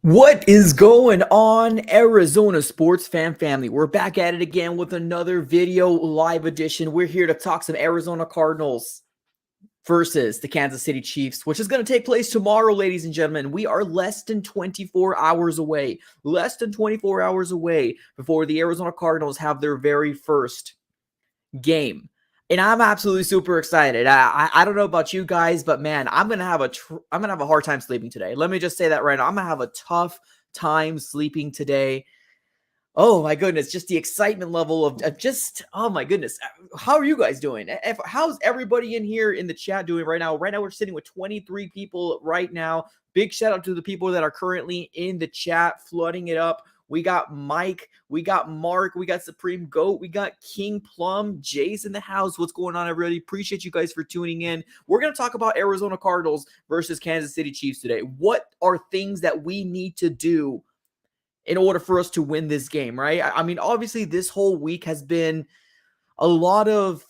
What is going on, Arizona sports fan family? We're back at it again with another video live edition. We're here to talk some Arizona Cardinals versus the Kansas City Chiefs, which is going to take place tomorrow, ladies and gentlemen. We are less than 24 hours away, before the Arizona Cardinals have their very first game. And I'm absolutely super excited. I don't know about you guys, but man, I'm gonna have a hard time sleeping today. Let me just say that right now. I'm gonna have a tough time sleeping today. Oh my goodness, just the excitement level of just, oh my goodness. How are you guys doing? How's everybody in here in the chat doing right now? Right now, we're sitting with 23 people right now. Big shout out to the people that are currently in the chat, flooding it up. We got Mike, we got Mark, we got Supreme Goat, we got King Plum, Jay's in the house. What's going on? I really appreciate you guys for tuning in. We're going to talk about Arizona Cardinals versus Kansas City Chiefs today. What are things that we need to do in order for us to win this game, right? I mean, obviously, this whole week has been a lot of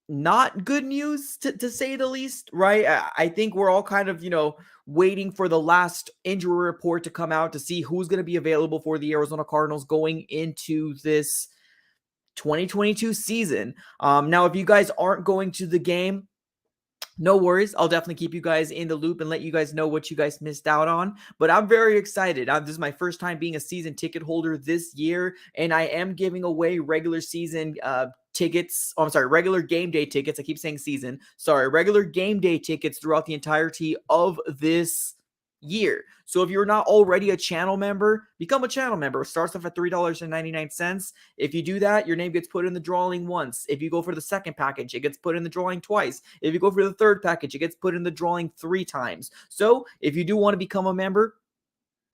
not good news, to say the least, right? I think we're all kind of, waiting for the last injury report to come out to see who's going to be available for the Arizona Cardinals going into this 2022 season. Now, if you guys aren't going to the game, no worries. I'll definitely keep you guys in the loop and let you guys know what you guys missed out on. But I'm very excited. This is my first time being a season ticket holder this year, and I am giving away regular season tickets. Oh, I'm sorry, regular game day tickets. I keep saying season. Sorry, regular game day tickets throughout the entirety of this year. So if you're not already a channel member, become a channel member. It starts off at $3.99. If you do that, your name gets put in the drawing once. If you go for the second package, it gets put in the drawing twice. If you go for the third package, it gets put in the drawing 3 times. So if you do want to become a member,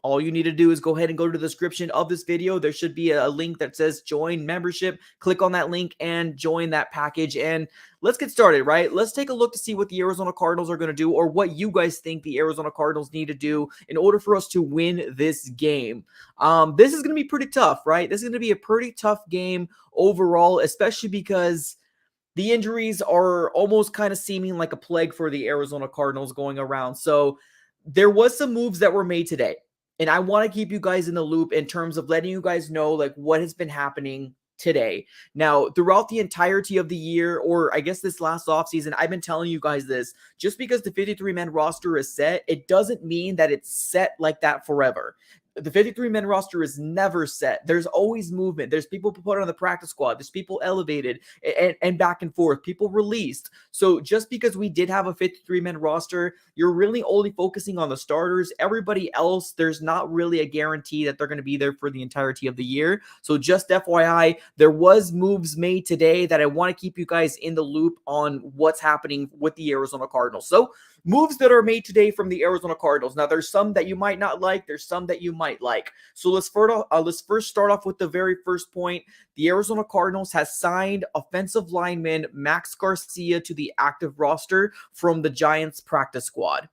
all you need to do is go ahead and go to the description of this video. There should be a link that says join membership. Click on that link and join that package. And let's get started, right? Let's take a look to see what the Arizona Cardinals are going to do, or what you guys think the Arizona Cardinals need to do in order for us to win this game. This is going to be pretty tough, right? This is going to be a pretty tough game overall, especially because the injuries are almost kind of seeming like a plague for the Arizona Cardinals going around. So there was some moves that were made today. And I want to keep you guys in the loop in terms of letting you guys know like what has been happening today. Now, throughout the entirety of the year, or I guess this last offseason, I've been telling you guys this. Just because the 53-man roster is set, it doesn't mean that it's set like that forever. The 53-man roster is never set. There's always movement. There's people put on the practice squad. There's people elevated and back and forth. People released. So just because we did have a 53-man roster, you're really only focusing on the starters. Everybody else, there's not really a guarantee that they're going to be there for the entirety of the year. So just FYI, there was moves made today that I want to keep you guys in the loop on what's happening with the Arizona Cardinals. So moves that are made today from the Arizona Cardinals. Now, there's some that you might not like. There's some that you might like. So let's first start off with the very first point. The Arizona Cardinals has signed offensive lineman Max Garcia to the active roster from the Giants practice squad.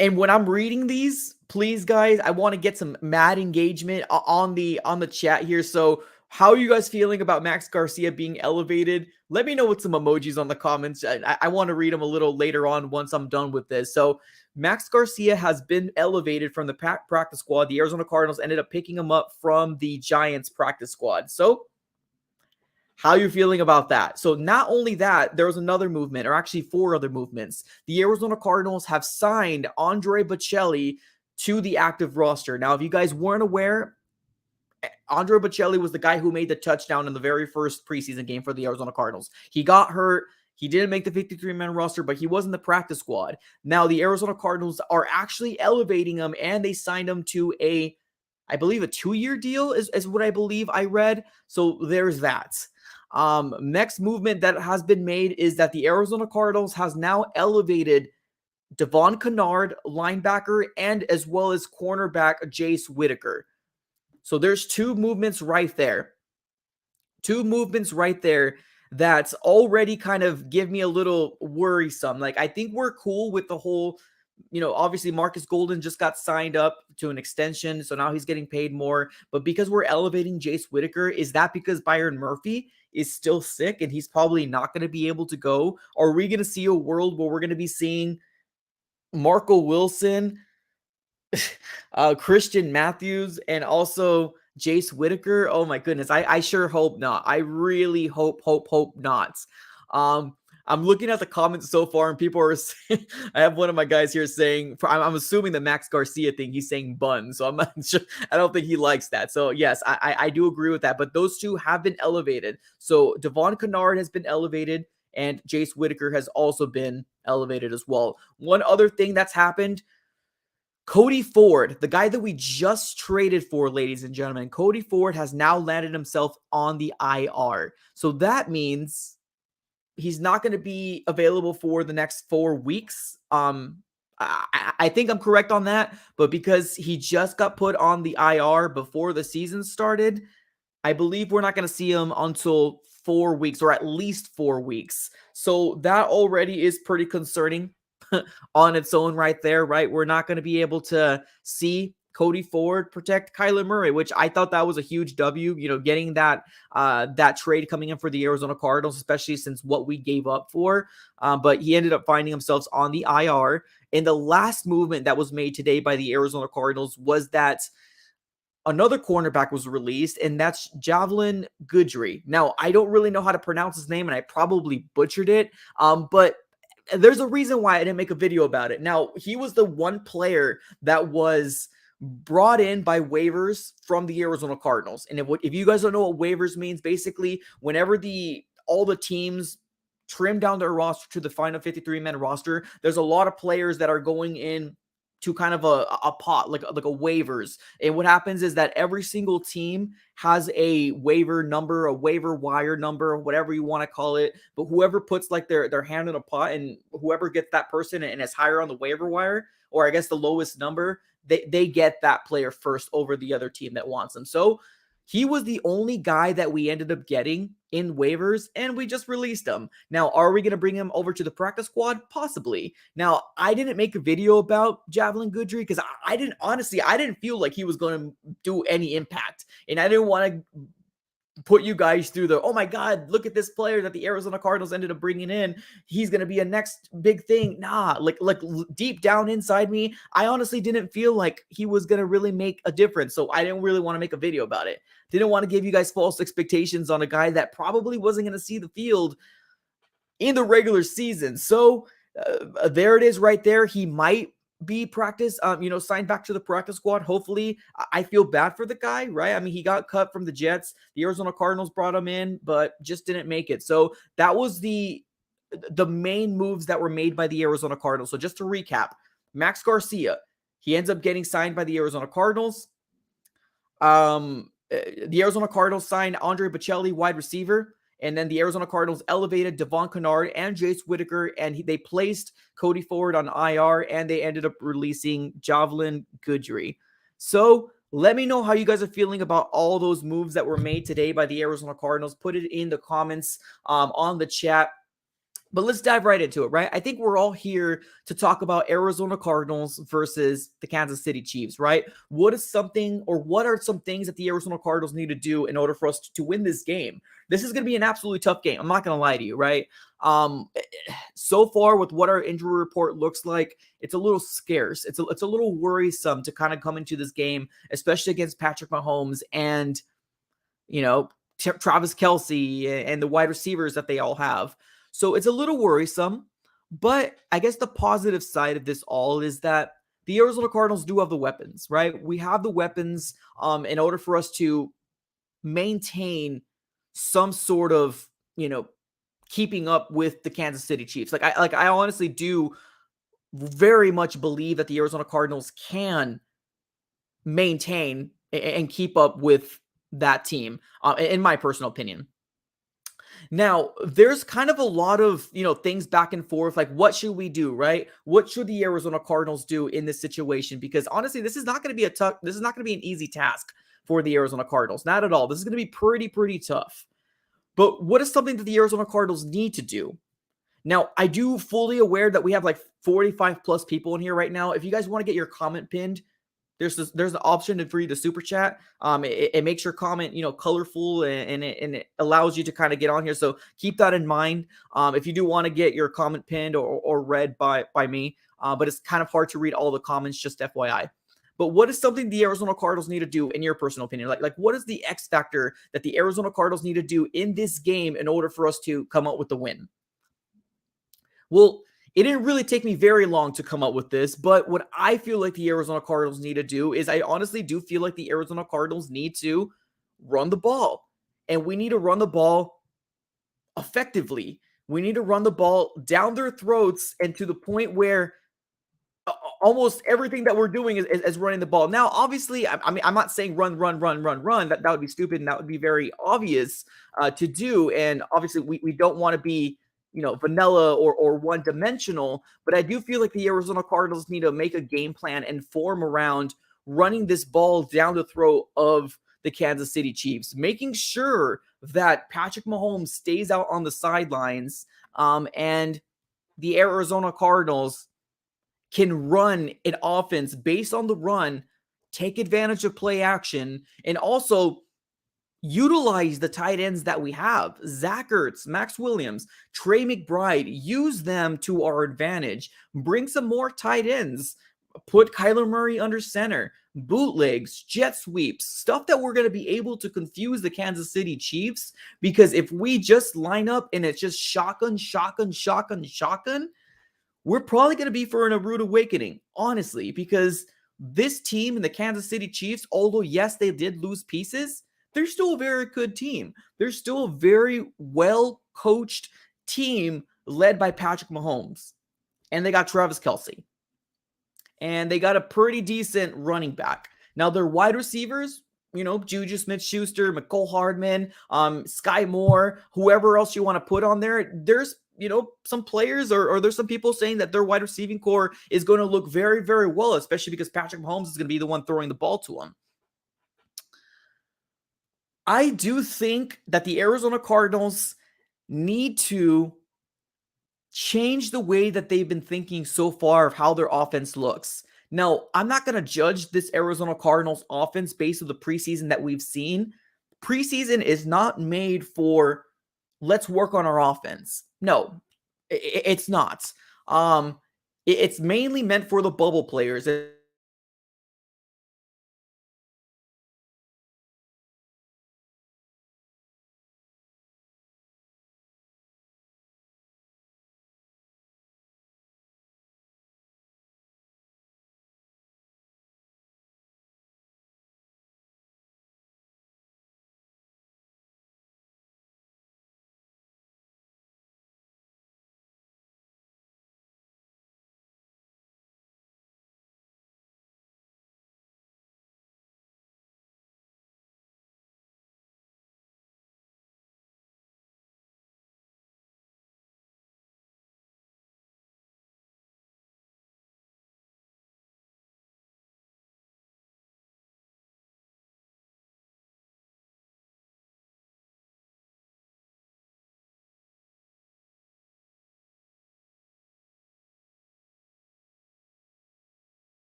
And when I'm reading these, please, guys, I want to get some mad engagement on the chat here. So how are you guys feeling about Max Garcia being elevated? Let me know with some emojis on the comments. I want to read them a little later on once I'm done with this. So Max Garcia has been elevated from the practice squad. The Arizona Cardinals ended up picking him up from the Giants practice squad. So how are you feeling about that? So not only that, there was another movement, or actually 4 other movements. The Arizona Cardinals have signed Andre Bocelli to the active roster. Now, if you guys weren't aware, Andre Bocelli was the guy who made the touchdown in the very first preseason game for the Arizona Cardinals. He got hurt. He didn't make the 53-man roster, but he was in the practice squad. Now, the Arizona Cardinals are actually elevating him, and they signed him to I believe a 2-year deal is what I believe I read. So there's that. Next movement that has been made is that the Arizona Cardinals has now elevated Devon Kennard, linebacker, and as well as cornerback Jace Whitaker. So there's 2 movements right there. 2 movements right there that's already kind of give me a little worrisome. Like, I think we're cool with the whole, obviously Marcus Golden just got signed up to an extension, so now he's getting paid more. But because we're elevating Jace Whitaker, is that because Byron Murphy is still sick and he's probably not going to be able to go? Or are we going to see a world where we're going to be seeing Marco Wilson Christian Matthews and also Jace Whitaker. Oh my goodness. I sure hope not. I really hope not. Um, I'm looking at the comments so far, and people are saying, I have one of my guys here saying, I'm assuming the Max Garcia thing, he's saying bun. So I'm not sure. I don't think he likes that. So yes, I do agree with that. But those two have been elevated. So Devon Kennard has been elevated, and Jace Whitaker has also been elevated as well. One other thing that's happened, Cody Ford, the guy that we just traded for, ladies and gentlemen, Cody Ford has now landed himself on the IR. So that means he's not going to be available for the next 4 weeks. I think I'm correct on that, but because he just got put on the IR before the season started, I believe we're not going to see him until 4 weeks, or at least 4 weeks. So that already is pretty concerning on its own right there, right? We're not going to be able to see Cody Ford protect Kyler Murray, which I thought that was a huge W, getting that trade coming in for the Arizona Cardinals, especially since what we gave up for. But he ended up finding himself on the IR. And the last movement that was made today by the Arizona Cardinals was that another cornerback was released, and that's Javelin Goodry. Now, I don't really know how to pronounce his name, and I probably butchered it, but there's a reason why I didn't make a video about it. Now, he was the one player that was brought in by waivers from the Arizona Cardinals. And if you guys don't know what waivers means, basically, whenever all the teams trim down their roster to the final 53-man roster, there's a lot of players that are going in to kind of a pot, like a waivers. And what happens is that every single team has a waiver number, a waiver wire number, whatever you want to call it. But whoever puts like their hand in a pot, and whoever gets that person and is higher on the waiver wire, or I guess the lowest number, they get that player first over the other team that wants them. So he was the only guy that we ended up getting in waivers, and we just released him. Now, are we going to bring him over to the practice squad? Possibly. Now, I didn't make a video about Javelin Goodry because I didn't feel like he was going to do any impact. And I didn't want to put you guys through oh my God, look at this player that the Arizona Cardinals ended up bringing in. He's going to be a next big thing. Nah, like deep down inside me, I honestly didn't feel like he was going to really make a difference. So I didn't really want to make a video about it. Didn't want to give you guys false expectations on a guy that probably wasn't going to see the field in the regular season. So there it is right there. He might be signed back to the practice squad. Hopefully. I feel bad for the guy, right? I mean, he got cut from the Jets. The Arizona Cardinals brought him in, but just didn't make it. So that was the main moves that were made by the Arizona Cardinals. So just to recap, Max Garcia, he ends up getting signed by the Arizona Cardinals. The Arizona Cardinals signed Andre Bocelli, wide receiver. And then the Arizona Cardinals elevated Devon Kennard and Jace Whitaker, and they placed Cody Ford on IR, and they ended up releasing Javelin Goodry. So let me know how you guys are feeling about all those moves that were made today by the Arizona Cardinals. Put it in the comments on the chat. But let's dive right into it, right? I think we're all here to talk about Arizona Cardinals versus the Kansas City Chiefs, right? What are some things that the Arizona Cardinals need to do in order for us to win this game? This is going to be an absolutely tough game. I'm not going to lie to you, right? So far with what our injury report looks like, it's a little scarce. It's a little worrisome to kind of come into this game, especially against Patrick Mahomes and, Travis Kelce and the wide receivers that they all have. So it's a little worrisome, but I guess the positive side of this all is that the Arizona Cardinals do have the weapons, right? We have the weapons in order for us to maintain some sort of, keeping up with the Kansas City Chiefs. I honestly do very much believe that the Arizona Cardinals can maintain and keep up with that team, in my personal opinion. Now, there's kind of a lot of, things back and forth, like what should we do, right? What should the Arizona Cardinals do in this situation? Because honestly, this is not going to be an easy task for the Arizona Cardinals. Not at all. This is going to be pretty tough. But what is something that the Arizona Cardinals need to do? Now, I do fully aware that we have like 45 plus people in here right now. If you guys want to get your comment pinned, there's an option for you to super chat. It makes your comment, colorful and it allows you to kind of get on here. So keep that in mind. If you do want to get your comment pinned or read by me, but it's kind of hard to read all the comments, just FYI. But what is something the Arizona Cardinals need to do, in your personal opinion? Like what is the X factor that the Arizona Cardinals need to do in this game in order for us to come out with the win? Well, it didn't really take me very long to come up with this, but what I feel like the Arizona Cardinals need to do is I honestly do feel like the Arizona Cardinals need to run the ball. And we need to run the ball effectively. We need to run the ball down their throats and to the point where almost everything that we're doing is running the ball. Now, obviously, I mean, I'm not saying run, run, run, run, run. That would be stupid and that would be very obvious to do. And obviously, we don't want to be, vanilla or one dimensional. But I do feel like the Arizona Cardinals need to make a game plan and form around running this ball down the throat of the Kansas City Chiefs, making sure that Patrick Mahomes stays out on the sidelines and the Arizona Cardinals can run an offense based on the run, take advantage of play action, and also utilize the tight ends that we have. Zach Ertz, Max Williams, Trey McBride, use them to our advantage. Bring some more tight ends. Put Kyler Murray under center. Bootlegs, jet sweeps, stuff that we're going to be able to confuse the Kansas City Chiefs. Because if we just line up and it's just shotgun, shotgun, shotgun, shotgun, we're probably going to be for a rude awakening, honestly, because this team and the Kansas City Chiefs, although, yes, they did lose pieces, they're still a very good team. They're still a very well-coached team led by Patrick Mahomes. And they got Travis Kelce. And they got a pretty decent running back. Now, their wide receivers, Juju Smith-Schuster, McCole Hardman, Sky Moore, whoever else you want to put on there, there's some players or there's some people saying that their wide receiving core is going to look very, very well, especially because Patrick Mahomes is going to be the one throwing the ball to him. I do think that the Arizona Cardinals need to change the way that they've been thinking so far of how their offense looks. Now, I'm not going to judge this Arizona Cardinals offense based on the preseason that we've seen. Preseason is not made for let's work on our offense. No, it's not. It's mainly meant for the bubble players.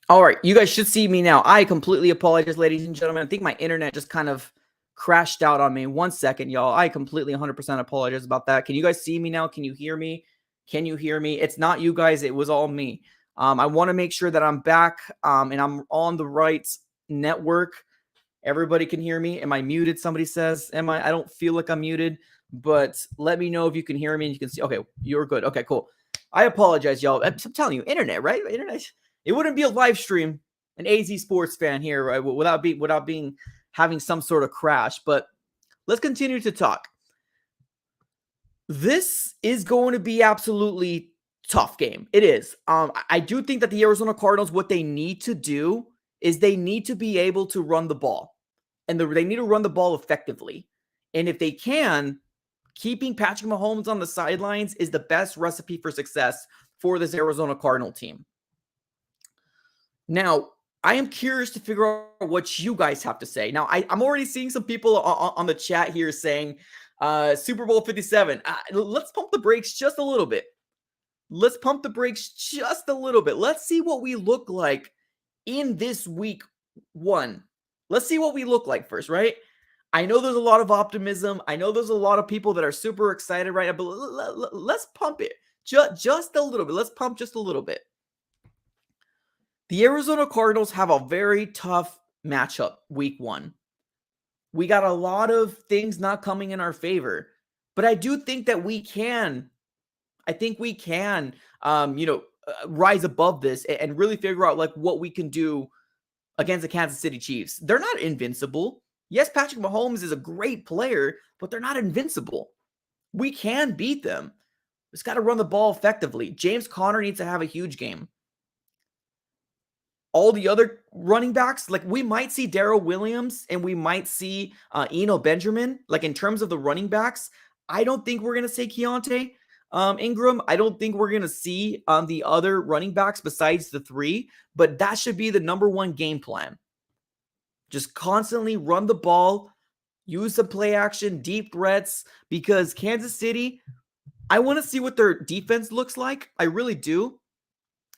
All right, you guys should see me now. I completely apologize, ladies and gentlemen. I think my internet just kind of crashed out on me. 1 second, y'all. I completely 100% apologize about that. Can you guys see me now? Can you hear me? Can you hear me? It's not you guys. It was all me. I want to make sure that I'm back and I'm on the right network. Everybody can hear me. Am I muted? Somebody says, am I? I don't feel like I'm muted, but let me know if you can hear me and you can see. Okay, you're good. Okay, cool. I apologize, y'all. I'm telling you, internet, right? Internet. It wouldn't be a live stream, an AZ sports fan here, right? Without being having some sort of crash. But let's continue to talk. This is going to be absolutely tough game. It is. I do think that the Arizona Cardinals, what they need to do is they need to be able to run the ball. And they need to run the ball effectively. And if they can, keeping Patrick Mahomes on the sidelines is the best recipe for success for this Arizona Cardinal team. Now, I am curious to figure out what you guys have to say. Now, I'm already seeing some people on the chat here saying Super Bowl 57. Let's pump the brakes just a little bit. Let's pump the brakes just a little bit. Let's see what we look like in this week one. Let's see what we look like first, right? I know there's a lot of optimism. I know there's a lot of people that are super excited right now, but let's pump it just a little bit. Let's pump just a little bit. The Arizona Cardinals have a very tough matchup week one. We got a lot of things not coming in our favor, but I do think that we can. I think we can, rise above this and really figure out like what we can do against the Kansas City Chiefs. They're not invincible. Yes, Patrick Mahomes is a great player, but they're not invincible. We can beat them. Just got to run the ball effectively. James Conner needs to have a huge game. All the other running backs, like we might see Darrell Williams and we might see Eno Benjamin. Like in terms of the running backs, I don't think we're going to say Keontae Ingram. I don't think we're going to see the other running backs besides the three, but that should be the number one game plan. Just constantly run the ball, use the play action, deep threats, because Kansas City, I want to see what their defense looks like. I really do.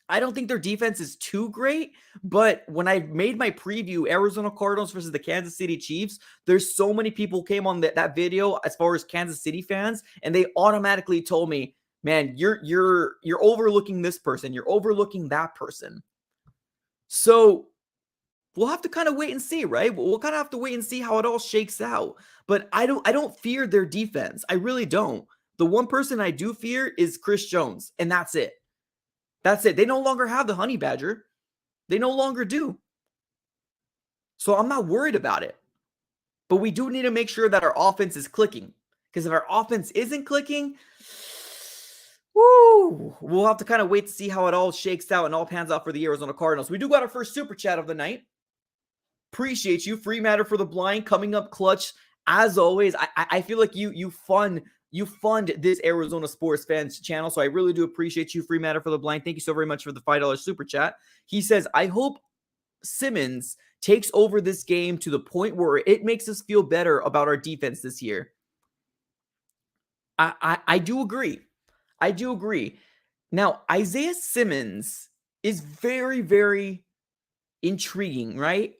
I don't think their defense is too great, but when I made my preview, Arizona Cardinals versus the Kansas City Chiefs, there's so many people came on that video as far as Kansas City fans, and they automatically told me, man, you're overlooking this person, you're overlooking that person. So we'll have to kind of wait and see, right? We'll kind of have to wait and see how it all shakes out. But I don't fear their defense. I really don't. The one person I do fear is Chris Jones, and that's it. That's it. They no longer have the honey badger. They no longer do. So I'm not worried about it. But we do need to make sure that our offense is clicking. Because if our offense isn't clicking, we'll have to kind of wait to see how it all shakes out and all pans out for the Arizona Cardinals. We do got our first super chat of the night. Appreciate you. Free Matter for the Blind coming up clutch. As always, I feel like you fund this Arizona Sports Fans channel, so I really do appreciate you, Free Matter for the Blind. Thank you so very much for the $5 super chat. He says, I hope Simmons takes over this game to the point where it makes us feel better about our defense this year. I do agree. I do agree. Now, Isaiah Simmons is very, very intriguing, right?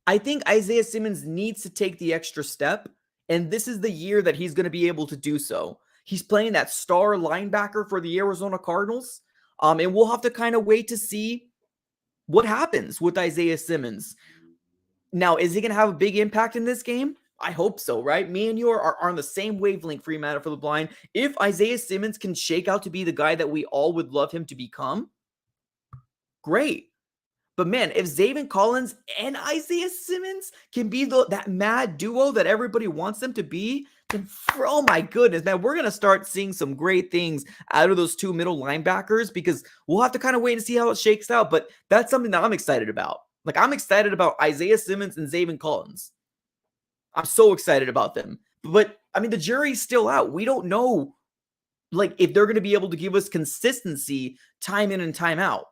I think Isaiah Simmons needs to take the extra step, and this is the year that he's going to be able to do so. He's playing that star linebacker for the Arizona Cardinals, and we'll have to kind of wait to see what happens with Isaiah Simmons. Now, is he going to have a big impact in this game? I hope so, right? Me and you are on the same wavelength, Free Matter for the Blind. If Isaiah Simmons can shake out to be the guy that we all would love him to become, great. But man, if Zaven Collins and Isaiah Simmons can be that mad duo that everybody wants them to be, then oh my goodness, man, we're going to start seeing some great things out of those two middle linebackers, because we'll have to kind of wait and see how it shakes out. But that's something that I'm excited about. Like, I'm excited about Isaiah Simmons and Zaven Collins. I'm so excited about them. But I mean, the jury's still out. We don't know, like, if they're going to be able to give us consistency time in and time out.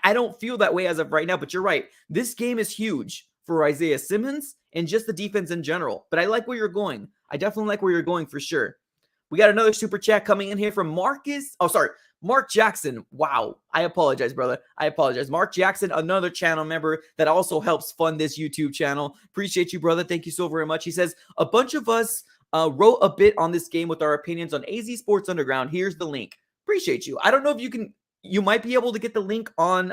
I don't feel that way as of right now, but you're right. This game is huge for Isaiah Simmons and just the defense in general. But I like where you're going. I definitely like where you're going for sure. We got another super chat coming in here from Mark Jackson. Wow. I apologize, brother. I apologize. Mark Jackson, another channel member that also helps fund this YouTube channel. Appreciate you, brother. Thank you so very much. He says, a bunch of us wrote a bit on this game with our opinions on AZ Sports Underground. Here's the link. Appreciate you. I don't know if you might be able to get the link on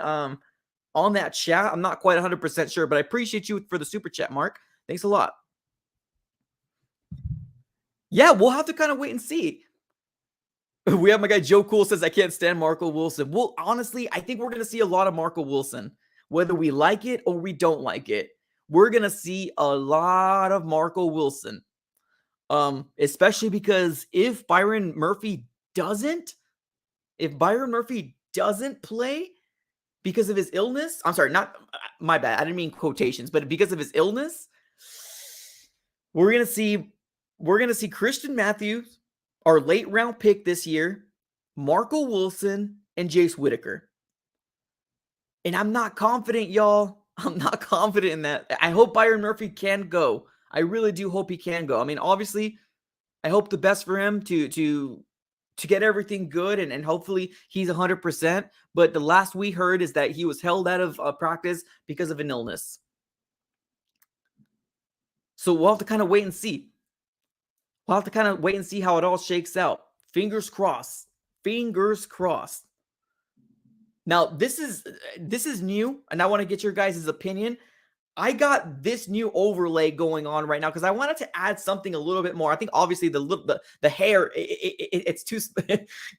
that chat. I'm not quite 100% sure, but I appreciate you for the super chat, Mark. Thanks a lot. Yeah, we'll have to kind of wait and see. We have my guy Joe Cool says, I can't stand Marco Wilson. Well, honestly, I think we're going to see a lot of Marco Wilson, whether we like it or we don't like it. We're going to see a lot of Marco Wilson, especially because if Byron Murphy doesn't play because of his illness, I'm sorry, not my bad. I didn't mean quotations, but because of his illness, we're going to see Christian Matthews, our late round pick this year, Marco Wilson, and Jace Whitaker. And I'm not confident, y'all. I'm not confident in that. I hope Byron Murphy can go. I really do hope he can go. I mean, obviously, I hope the best for him to get everything good and hopefully he's 100%. But the last we heard is that he was held out of practice because of an illness. So we'll have to kind of wait and see. We'll have to kind of wait and see how it all shakes out. Fingers crossed. Fingers crossed. Now, this is new, and I want to get your guys' opinion. I got this new overlay going on right now because I wanted to add something a little bit more. I think obviously the hair it's too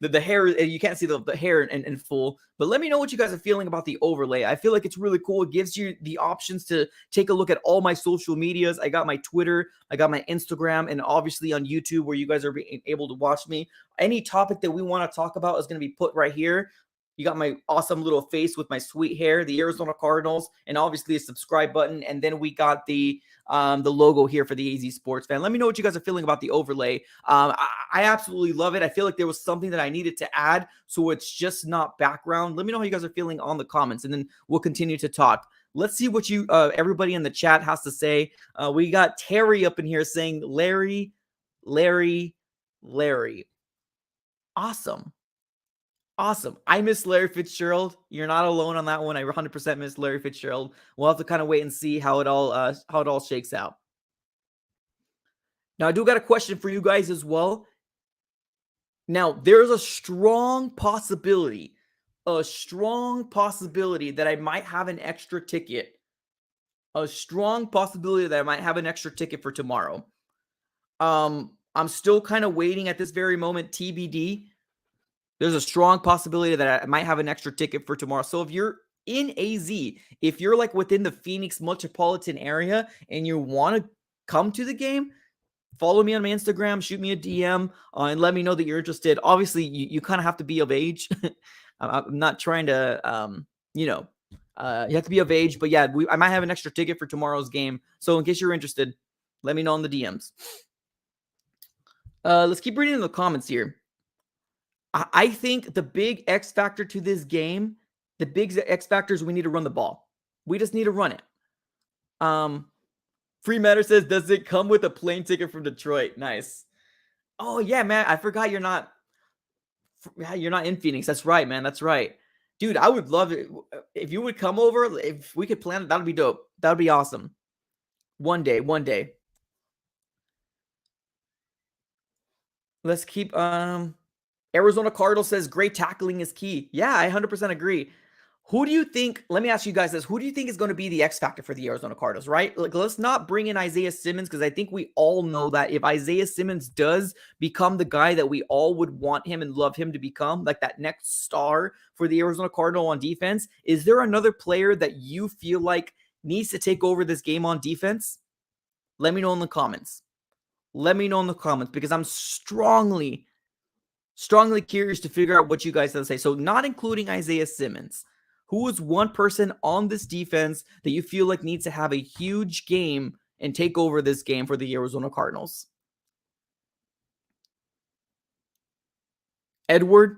the hair, you can't see the hair in full. But let me know what you guys are feeling about the overlay. I feel like it's really cool. It gives you the options to take a look at all my social medias. I got my Twitter, I got my Instagram, and obviously on YouTube where you guys are being able to watch me. Any topic that we want to talk about is going to be put right here. You got my awesome little face with my sweet hair, the Arizona Cardinals, and obviously a subscribe button. And then we got the logo here for the AZ Sports Fan. Let me know what you guys are feeling about the overlay. I absolutely love it. I feel like there was something that I needed to add, so it's just not background. Let me know how you guys are feeling on the comments, and then we'll continue to talk. Let's see what you everybody in the chat has to say. We got Terry up in here saying, Larry. Awesome. Awesome. I miss Larry Fitzgerald. You're not alone on that one. I 100% miss Larry Fitzgerald. We'll have to kind of wait and see how it all shakes out. Now, I do got a question for you guys as well. Now, there's a strong possibility that I might have an extra ticket. A strong possibility that I might have an extra ticket for tomorrow. I'm still kind of waiting at this very moment, TBD. There's a strong possibility that I might have an extra ticket for tomorrow. So if you're in AZ, if you're like within the Phoenix metropolitan area and you want to come to the game, follow me on my Instagram, shoot me a DM, and let me know that you're interested. Obviously, you kind of have to be of age. I'm not trying to, you have to be of age. But yeah, I might have an extra ticket for tomorrow's game. So in case you're interested, let me know in the DMs. Let's keep reading in the comments here. I think the big X factor to this game, the big X factor is we need to run the ball. We just need to run it. Free Matter says, does it come with a plane ticket from Detroit? Nice. Oh yeah, man. I forgot you're not in Phoenix. That's right, man. That's right. Dude, I would love it. If you would come over, if we could plan it, that would be dope. That would be awesome. One day. Let's keep, Arizona Cardinals says great tackling is key. Yeah, I 100% agree. Who do you think, let me ask you guys this, who do you think is going to be the X factor for the Arizona Cardinals, right? Like, let's not bring in Isaiah Simmons because I think we all know that if Isaiah Simmons does become the guy that we all would want him and love him to become, like that next star for the Arizona Cardinal on defense, is there another player that you feel like needs to take over this game on defense? Let me know in the comments. Let me know in the comments because I'm strongly curious to figure out what you guys have to say. So not including Isaiah Simmons. Who is one person on this defense that you feel like needs to have a huge game and take over this game for the Arizona Cardinals? Edward,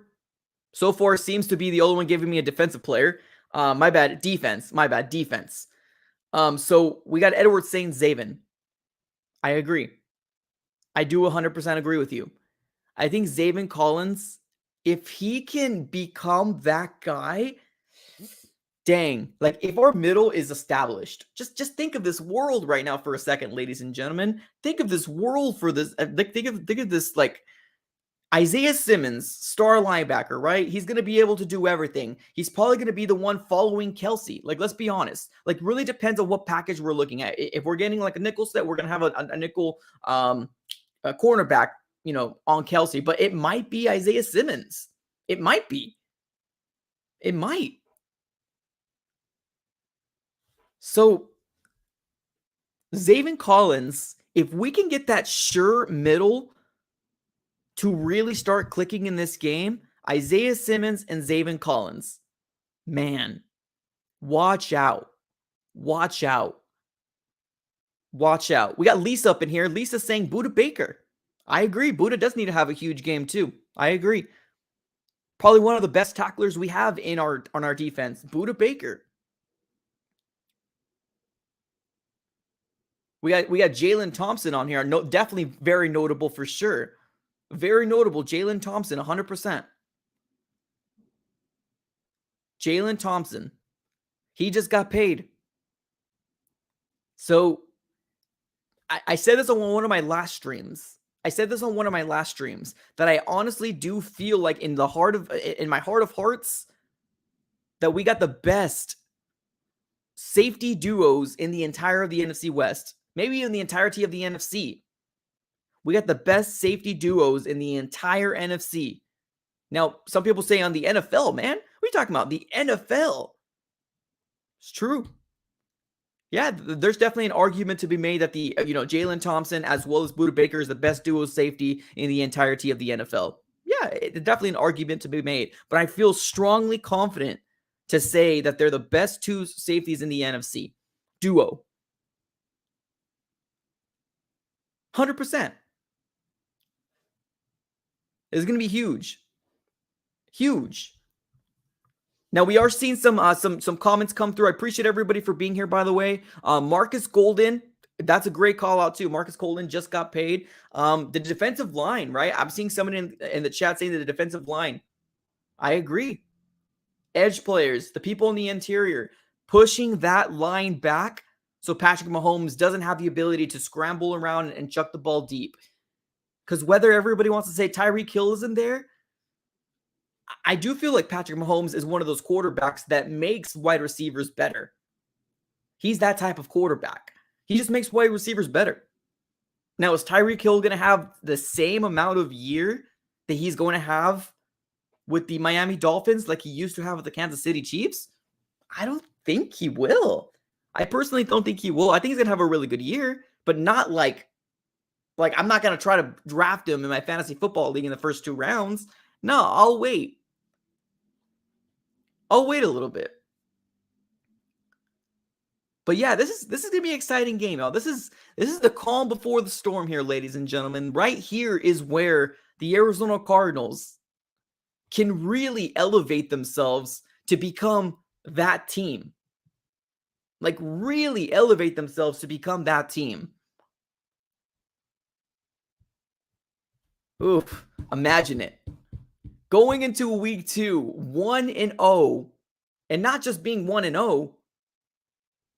so far, seems to be the only one giving me a defensive player. My bad, defense. So we got Edward saying Zaven. I agree. I do 100% agree with you. I think Zaven Collins, if he can become that guy, dang, like if our middle is established, just think of this world right now for a second, ladies and gentlemen. Think of this world for this. Think of this like Isaiah Simmons, star linebacker, right? He's going to be able to do everything. He's probably going to be the one following Kelsey. Like, let's be honest. Like, really depends on what package we're looking at. If we're getting like a nickel set, we're going to have a nickel a cornerback, on Kelsey, but it might be Isaiah Simmons. It might be. It might. So, Zaven Collins, if we can get that sure middle to really start clicking in this game, Isaiah Simmons and Zaven Collins, man, watch out. Watch out. Watch out. We got Lisa up in here. Lisa saying Buda Baker. I agree. Buda does need to have a huge game too. I agree. Probably one of the best tacklers we have on our defense, Budda Baker. We got Jalen Thompson on here. No, definitely very notable for sure. Very notable. Jalen Thompson, 100%. Jalen Thompson. He just got paid. So I said this on one of my last streams. That I honestly do feel like in my heart of hearts that we got the best safety duos in the entire of the NFC West. Maybe in the entirety of the NFC. We got the best safety duos in the entire NFC. Now, some people say on the NFL, man, what are you talking about? The NFL. It's true. Yeah, there's definitely an argument to be made that the Jalen Thompson as well as Budda Baker is the best duo safety in the entirety of the NFL. Yeah, it's definitely an argument to be made. But I feel strongly confident to say that they're the best two safeties in the NFC. Duo. 100%. It's going to be huge. Huge. Now, we are seeing some comments come through. I appreciate everybody for being here, by the way. Marcus Golden, that's a great call out, too. Marcus Golden just got paid. The defensive line, right? I'm seeing someone in the chat saying that the defensive line. I agree. Edge players, the people in the interior, pushing that line back so Patrick Mahomes doesn't have the ability to scramble around and chuck the ball deep. Because whether everybody wants to say Tyreek Hill isn't there, I do feel like Patrick Mahomes is one of those quarterbacks that makes wide receivers better. He's that type of quarterback. He just makes wide receivers better. Now, is Tyreek Hill going to have the same amount of year that he's going to have with the Miami Dolphins like he used to have with the Kansas City Chiefs? I don't think he will. I personally don't think he will. I think he's going to have a really good year, but not like I'm not going to try to draft him in my fantasy football league in the first 2 rounds. No, I'll wait. I'll wait a little bit. But yeah, this is going to be an exciting game, y'all. This is the calm before the storm here, ladies and gentlemen. Right here is where the Arizona Cardinals can really elevate themselves to become that team. Like really elevate themselves to become that team. Oof, imagine it. Going into week 2, 1-0, and not just being 1-0,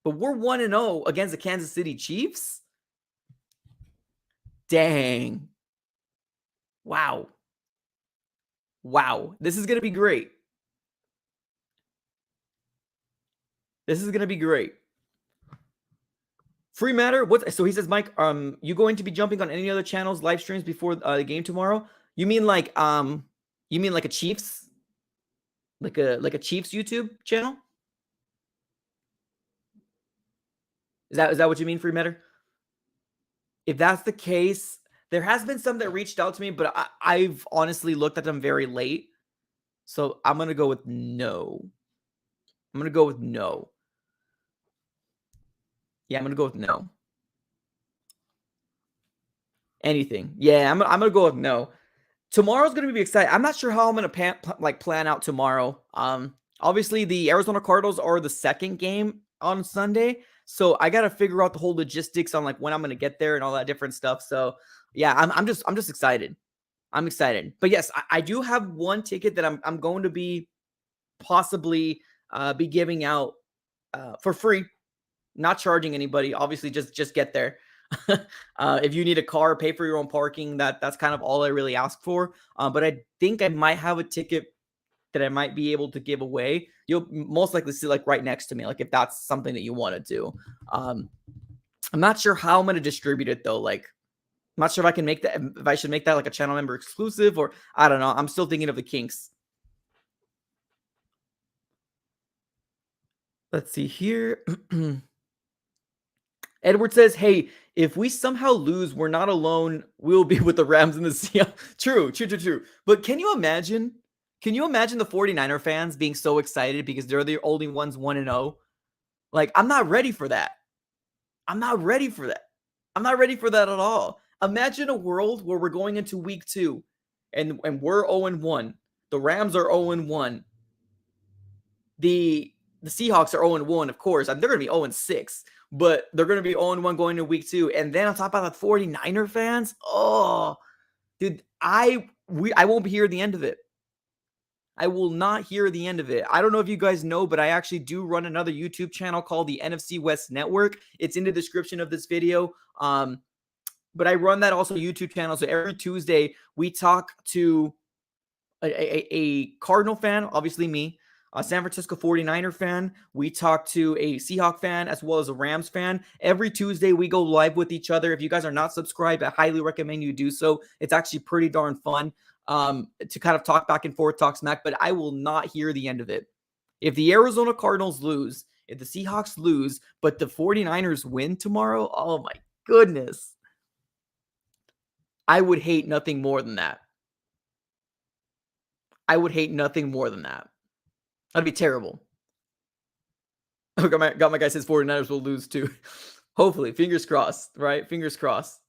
but we're 1-0 against the Kansas City Chiefs. Dang. Wow. Wow. This is going to be great. This is going to be great. Free matter. So he says, Mike, you going to be jumping on any other channels, live streams before the game tomorrow? You mean like a Chiefs? Like a Chiefs YouTube channel? Is that what you mean, free matter? If that's the case, there has been some that reached out to me, but I've honestly looked at them very late. So I'm going to go with no. I'm going to go with no. Yeah, I'm going to go with no. Anything. Yeah, I'm going to go with no. Tomorrow's going to be exciting. I'm not sure how I'm going to plan out tomorrow. Obviously, the Arizona Cardinals are the second game on Sunday. So I got to figure out the whole logistics on like when I'm going to get there and all that different stuff. So yeah, I'm just excited. I'm excited. But yes, I do have one ticket that I'm going to be possibly be giving out for free, not charging anybody. Obviously, just get there. If you need a car, pay for your own parking. That's kind of all I really ask for. But I think I might have a ticket that I might be able to give away. You'll most likely see like right next to me, like if that's something that you want to do. I'm not sure how I'm going to distribute it though. Like, I'm not sure if I can make that, if I should make that like a channel member exclusive or I don't know. I'm still thinking of the kinks. Let's see here. Edward says, hey, if we somehow lose, we're not alone. We'll be with the Rams and the Seahawks. True. But can you imagine the 49er fans being so excited because they're the only ones 1-0? Like, I'm not ready for that. I'm not ready for that at all. Imagine a world where we're going into week 2 and we're 0-1. The Rams are 0-1. The Seahawks are 0-1, of course. They're going to be 0-6, but they're going to be 0-1 going to week 2. And then on top of the 49er fans, dude, I won't be here at the end of it. I will not hear the end of it. I don't know if you guys know, but I actually do run another YouTube channel called the NFC West Network. It's in the description of this video. But I run that also YouTube channel. So every Tuesday, we talk to a Cardinal fan, obviously me, a San Francisco 49er fan. We talk to a Seahawk fan as well as a Rams fan. Every Tuesday, we go live with each other. If you guys are not subscribed, I highly recommend you do so. It's actually pretty darn fun to kind of talk back and forth, talk smack, but I will not hear the end of it. If the Arizona Cardinals lose, if the Seahawks lose, but the 49ers win tomorrow, oh my goodness. I would hate nothing more than that. I would hate nothing more than that. That'd be terrible. Oh, got my guy says 49ers will lose too. Hopefully. Fingers crossed, right? Fingers crossed.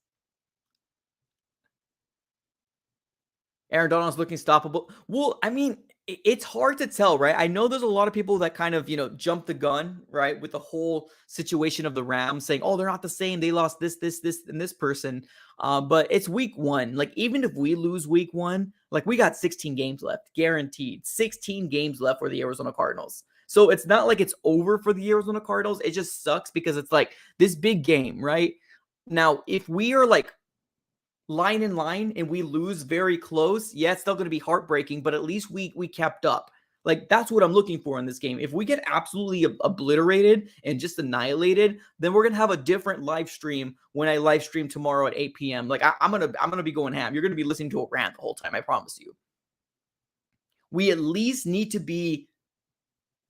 Aaron Donald's looking stoppable. Well, I mean, it's hard to tell, right? I know there's a lot of people that kind of, jump the gun, right? With the whole situation of the Rams saying, oh, they're not the same. They lost this, and this person. But it's week 1. Like, even if we lose week 1, like, we got 16 games left, guaranteed. 16 games left for the Arizona Cardinals. So it's not like it's over for the Arizona Cardinals. It just sucks because it's like this big game, right? Now, if we are like line in line and we lose very close, yeah, it's still going to be heartbreaking, but at least we kept up. Like, that's what I'm looking for in this game. If we get absolutely obliterated and just annihilated, then we're going to have a different live stream when I live stream tomorrow at 8 p.m. Like, I'm going to be going ham. You're going to be listening to a rant the whole time, I promise you. We at least need to be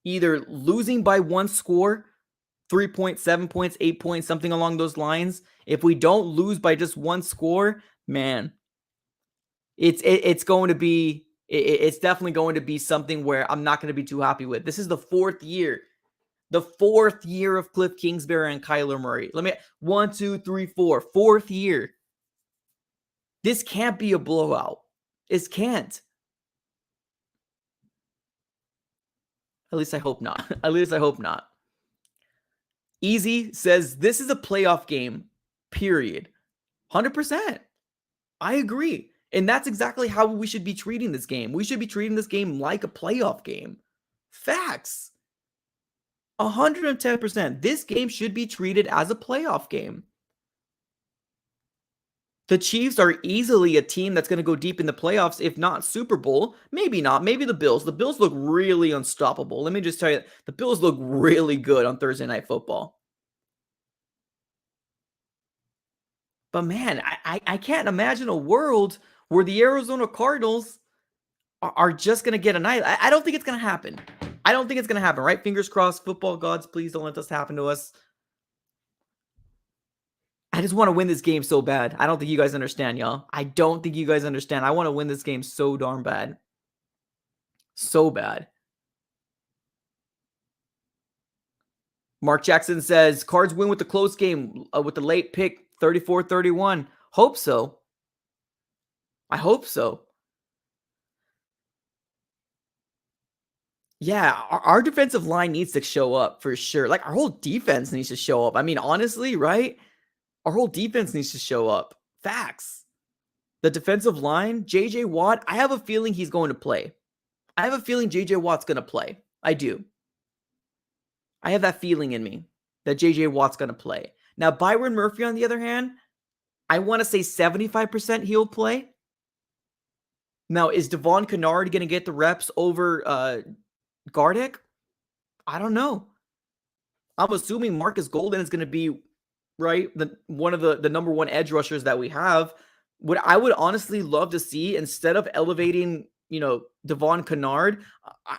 either losing by 1 score, 3 points, 7 points, 8 points, something along those lines. If we don't lose by just 1 score, man, it's definitely going to be something where I'm not going to be too happy with. This is the 4th year. The 4th year of Cliff Kingsbury and Kyler Murray. 1, 2, 3, 4. 4th year. This can't be a blowout. It can't. At least I hope not. At least I hope not. Easy says, this is a playoff game, period. 100%. I agree. And that's exactly how we should be treating this game. We should be treating this game like a playoff game. Facts. 110%. This game should be treated as a playoff game. The Chiefs are easily a team that's going to go deep in the playoffs, if not Super Bowl. Maybe not. Maybe the Bills. The Bills look really unstoppable. Let me just tell you, the Bills look really good on Thursday Night Football. But man, I can't imagine a world where the Arizona Cardinals are just going to get annihilated. I don't think it's going to happen. I don't think it's going to happen, right? Fingers crossed, football gods, please don't let this happen to us. I just want to win this game so bad. I don't think you guys understand, y'all. I don't think you guys understand. I want to win this game so darn bad. So bad. Mark Jackson says, Cards win with the close game with the late pick, 34-31. Hope so. I hope so. Yeah, our defensive line needs to show up for sure. Like, our whole defense needs to show up. I mean, honestly, right? Our whole defense needs to show up. Facts. The defensive line, J.J. Watt, I have a feeling he's going to play. I have a feeling J.J. Watt's going to play. I do. I have that feeling in me that J.J. Watt's going to play. Now, Byron Murphy, on the other hand, I want to say 75% he'll play. Now, is Devon Kennard going to get the reps over Gardeck? I don't know. I'm assuming Marcus Golden is going to be, right, one of the number 1 edge rushers that we have. What I would honestly love to see, instead of elevating, Devon Kennard,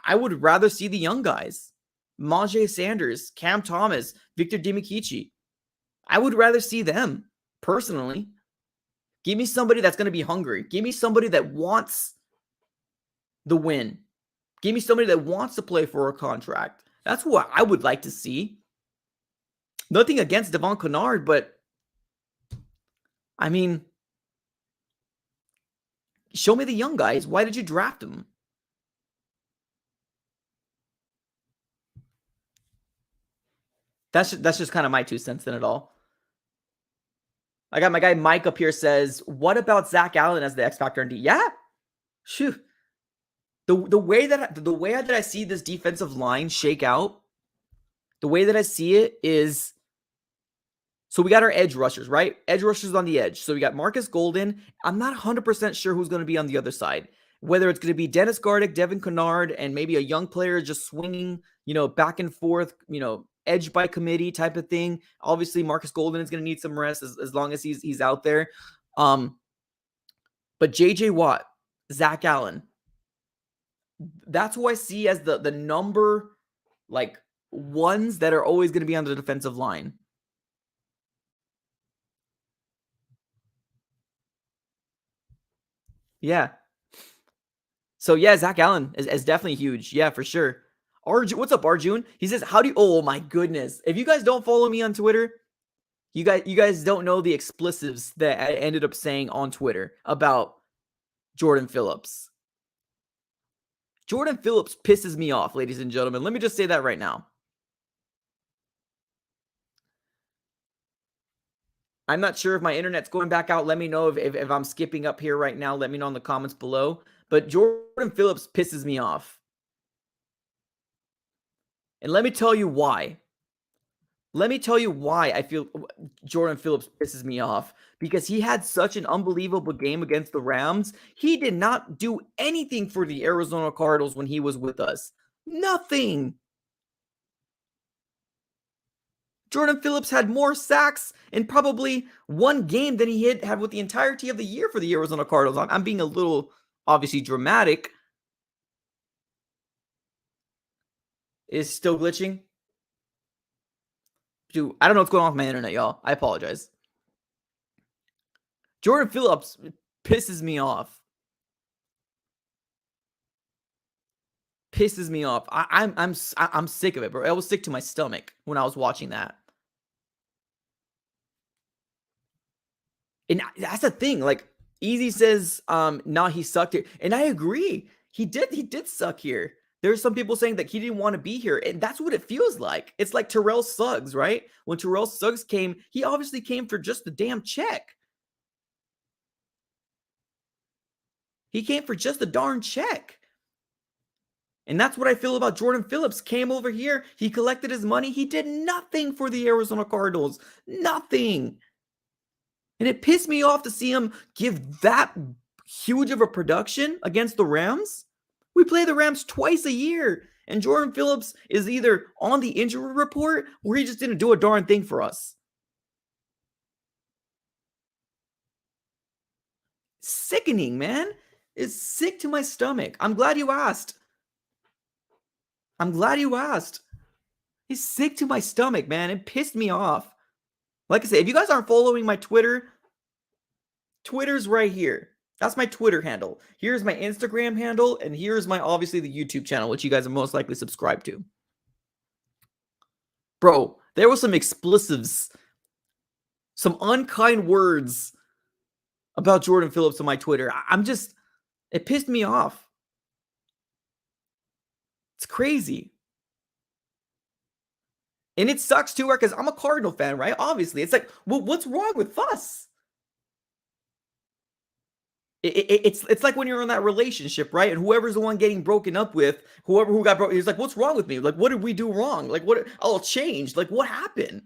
I would rather see the young guys. Majay Sanders, Cam Thomas, Victor Dimikichi. I would rather see them, personally. Give me somebody that's going to be hungry. Give me somebody that wants the win. Give me somebody that wants to play for a contract. That's what I would like to see. Nothing against Devon Kennard, but I mean, show me the young guys. Why did you draft him? That's just kind of my 2 cents in it all. I got my guy Mike up here says, "What about Zach Allen as the X factor in D?" Yeah, shoot. The way that I see this defensive line shake out, the way that I see it is, so we got our edge rushers, right? Edge rushers on the edge. So we got Marcus Golden. I'm not 100% sure who's going to be on the other side. Whether it's going to be Dennis Gardick, Devin Kennard, and maybe a young player just swinging, back and forth, edge by committee type of thing. Obviously, Marcus Golden is going to need some rest as long as he's out there. But J.J. Watt, Zach Allen, that's who I see as the number, like, ones that are always going to be on the defensive line. Yeah. So yeah, Zach Allen is definitely huge. Yeah, for sure. Arjun, what's up, Arjun? He says, "How do you?" Oh my goodness! If you guys don't follow me on Twitter, you guys don't know the expletives that I ended up saying on Twitter about Jordan Phillips. Jordan Phillips pisses me off, ladies and gentlemen. Let me just say that right now. I'm not sure if my internet's going back out. Let me know if I'm skipping up here right now. Let me know in the comments below. But Jordan Phillips pisses me off. And let me tell you why. Let me tell you why I feel Jordan Phillips pisses me off. Because he had such an unbelievable game against the Rams. He did not do anything for the Arizona Cardinals when he was with us. Nothing. Jordan Phillips had more sacks in probably one game than he had with the entirety of the year for the Arizona Cardinals. I'm being a little, obviously, dramatic. Is still glitching? Dude, I don't know what's going on with my internet, y'all. I apologize. Jordan Phillips pisses me off. Pisses me off. I'm sick of it, bro. I was sick to my stomach when I was watching that. And that's the thing. Like, Easy says, nah, he sucked here. And I agree. He did suck here. There's some people saying that he didn't want to be here. And that's what it feels like. It's like Terrell Suggs, right? When Terrell Suggs came, he obviously came for just the damn check. He came for just the darn check. And that's what I feel about Jordan Phillips. Came over here. He collected his money. He did nothing for the Arizona Cardinals. Nothing. And it pissed me off to see him give that huge of a production against the Rams. We play the Rams twice a year. And Jordan Phillips is either on the injury report or he just didn't do a darn thing for us. Sickening, man. It's sick to my stomach. I'm glad you asked. I'm glad you asked. He's sick to my stomach, man. It pissed me off. Like I said, if you guys aren't following my Twitter, Twitter's right here. That's my Twitter handle. Here's my Instagram handle, and here's my, obviously, the YouTube channel, which you guys are most likely subscribed to. Bro, there was some expletives, some unkind words about Jordan Phillips on my Twitter. It pissed me off. It's crazy. And it sucks too, because I'm a Cardinal fan, right? Obviously. It's like, well, what's wrong with us? It's like when you're in that relationship, right? And whoever's the one getting broken up with, whoever who got broken, he's like, what's wrong with me? Like, what did we do wrong? Like, what? I'll change. Like, what happened?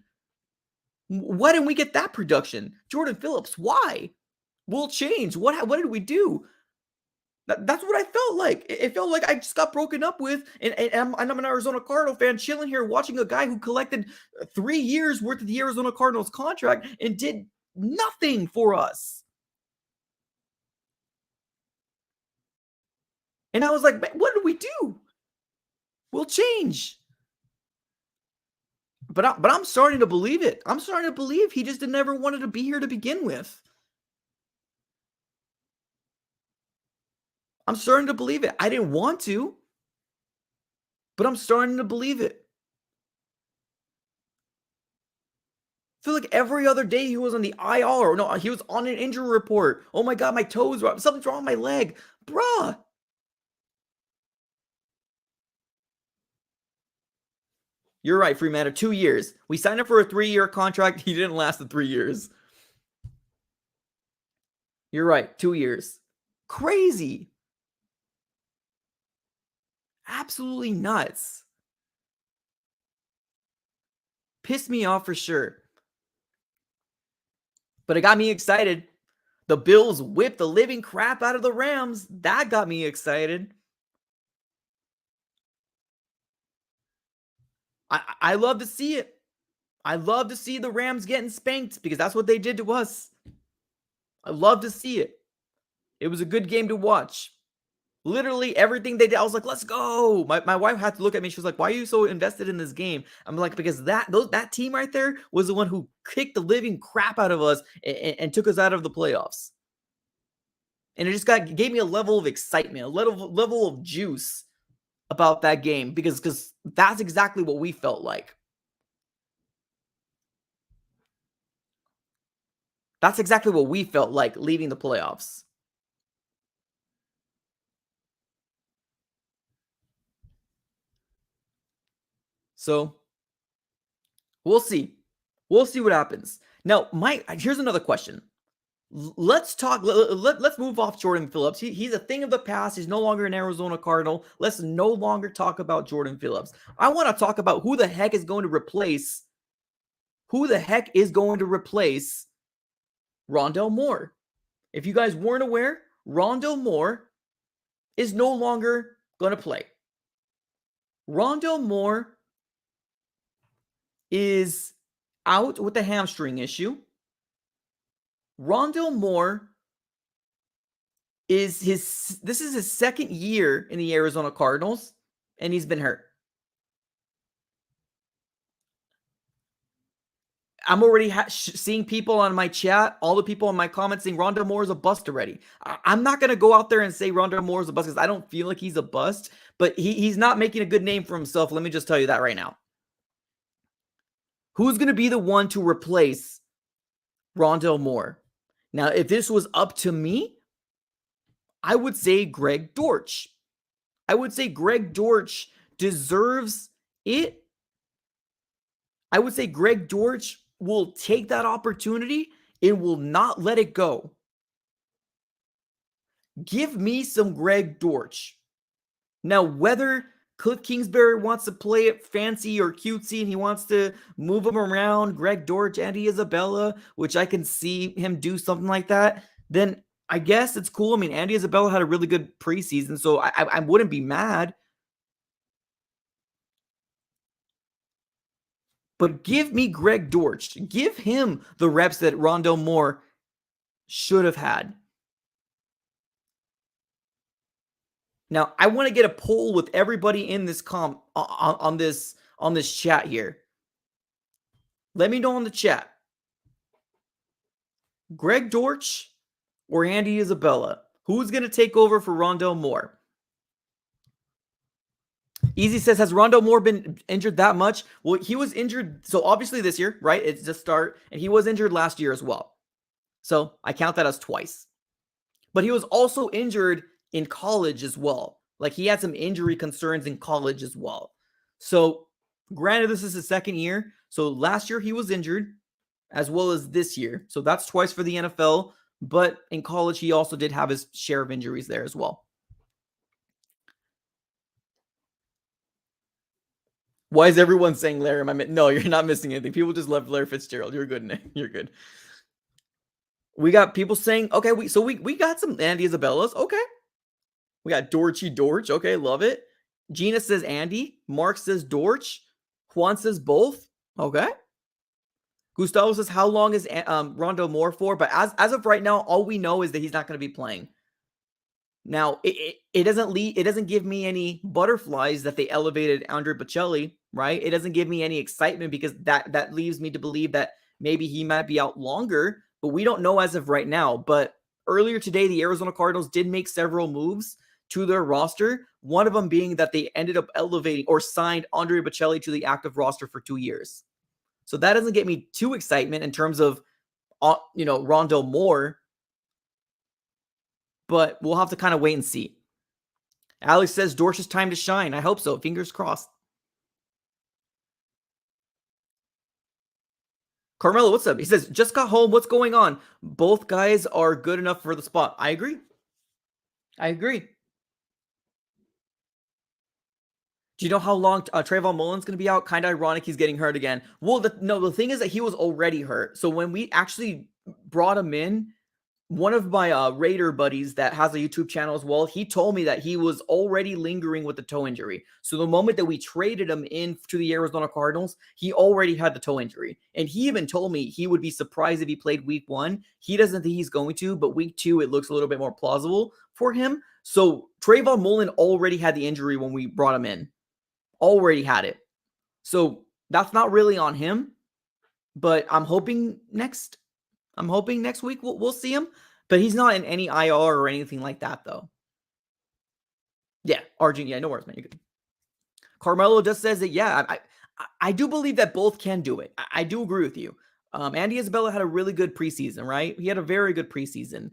Why didn't we get that production? Jordan Phillips, why? We'll change. What did we do? That's what I felt like. It felt like I just got broken up with, and I'm an Arizona Cardinal fan chilling here watching a guy who collected 3 years worth of the Arizona Cardinals contract and did nothing for us. And I was like, what did we do? We'll change. But I'm starting to believe it. I'm starting to believe he just never wanted to be here to begin with. I'm starting to believe it. I didn't want to, but I'm starting to believe it. I feel like every other day he was on the IR. Or no, he was on an injury report. Oh my God, my toes, something's wrong with my leg. Bruh. You're right, Freeman. 2 years. We signed up for a 3-year contract. He didn't last the 3 years. You're right. 2 years. Crazy. Absolutely nuts. Pissed me off for sure. But it got me excited. The Bills whipped the living crap out of the Rams. That got me excited. I love to see it. I love to see the Rams getting spanked because that's what they did to us. I love to see it. It was a good game to watch. Literally everything they did, I was like, let's go. My wife had to look at me. She was like, why are you so invested in this game? I'm like, because that team right there was the one who kicked the living crap out of us and took us out of the playoffs. And it just gave me a level of excitement, a level of juice about that game because that's exactly what we felt like. That's exactly what we felt like leaving the playoffs. So we'll see. We'll see what happens. Now, here's another question. Let's talk. Let's move off Jordan Phillips. He's a thing of the past. He's no longer an Arizona Cardinal. Let's no longer talk about Jordan Phillips. I want to talk about who the heck is going to replace. Who the heck is going to replace Rondale Moore? If you guys weren't aware, Rondale Moore is no longer going to play. Rondale Moore is out with a hamstring issue. Rondale Moore this is his second year in the Arizona Cardinals, and he's been hurt. I'm already seeing people on my chat, all the people in my comments saying Rondale Moore is a bust already. I'm not going to go out there and say Rondale Moore is a bust because I don't feel like he's a bust, but he's not making a good name for himself. Let me just tell you that right now. Who's going to be the one to replace Rondale Moore? Now, if this was up to me, I would say Greg Dortch. I would say Greg Dortch deserves it. I would say Greg Dortch will take that opportunity and will not let it go. Give me some Greg Dortch. Now, whether Cliff Kingsbury wants to play it fancy or cutesy and he wants to move him around, Greg Dortch, Andy Isabella, which I can see him do something like that, then I guess it's cool. I mean, Andy Isabella had a really good preseason, so I wouldn't be mad. But give me Greg Dortch. Give him the reps that Rondale Moore should have had. Now, I want to get a poll with everybody in this on this chat here. Let me know in the chat. Greg Dortch or Andy Isabella? Who's going to take over for Rondale Moore? Easy says, has Rondale Moore been injured that much? Well, he was injured. So obviously this year, right? It's the start. And he was injured last year as well. So I count that as twice. But he was also injured in college as well. Like he had some injury concerns in college as well. So granted, this is his second year. So last year he was injured as well as this year. So that's twice for the NFL. But in college, he also did have his share of injuries there as well. Why is everyone saying Larry? No, you're not missing anything. People just love Larry Fitzgerald. You're good, Nick. You're good. We got people saying, okay, we got some Andy Isabellas. Okay. We got Dortchy Dortch. Okay, love it. Gina says Andy. Mark says Dortch. Juan says both. Okay. Gustavo says, how long is Rondale Moore for? But as of right now, all we know is that he's not going to be playing. Now, it doesn't give me any butterflies that they elevated Andre Bocelli, right? It doesn't give me any excitement because that leaves me to believe that maybe he might be out longer, but we don't know as of right now. But earlier today, the Arizona Cardinals did make several moves to their roster, one of them being that they ended up elevating or signed Andre Bocelli to the active roster for 2 years. So that doesn't get me too excitement in terms of, Rondale Moore, but we'll have to kind of wait and see. Alex says Dortch's time to shine. I hope so. Fingers crossed. Carmelo, what's up? He says, just got home. What's going on? Both guys are good enough for the spot. I agree. I agree. Do you know how long Trayvon Mullen's going to be out? Kind of ironic he's getting hurt again. Well, the thing is that he was already hurt. So when we actually brought him in, one of my Raider buddies that has a YouTube channel as well, he told me that he was already lingering with the toe injury. So the moment that we traded him in to the Arizona Cardinals, he already had the toe injury. And he even told me he would be surprised if he played week 1. He doesn't think he's going to, but week 2, it looks a little bit more plausible for him. So Trayvon Mullen already had the injury when we brought him in. Already had it. So that's not really on him, but I'm hoping next week we'll see him, but he's not in any IR or anything like that though. Yeah, Arjun, yeah, no worries, man. You're good. Carmelo just says that, yeah, I do believe that both can do it. I do agree with you. Andy Isabella had a really good preseason, right? He had a very good preseason.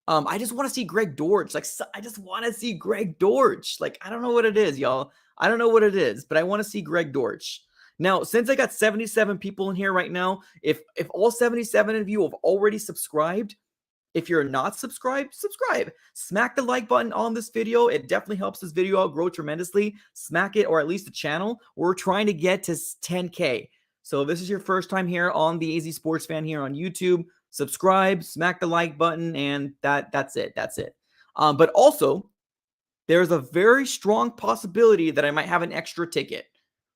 I just want to see Greg Dortch. I just want to see Greg Dortch. I don't know what it is, y'all. I don't know what it is, but I want to see Greg Dortch. Now, since I got 77 people in here right now, if all 77 of you have already subscribed, if you're not subscribed, subscribe. Smack the like button on this video. It definitely helps this video out grow tremendously. Smack it, or at least the channel. We're trying to get to 10K. So if this is your first time here on the AZ Sports Fan here on YouTube, subscribe, smack the like button, and that's it. That's it. But also, there's a very strong possibility that I might have an extra ticket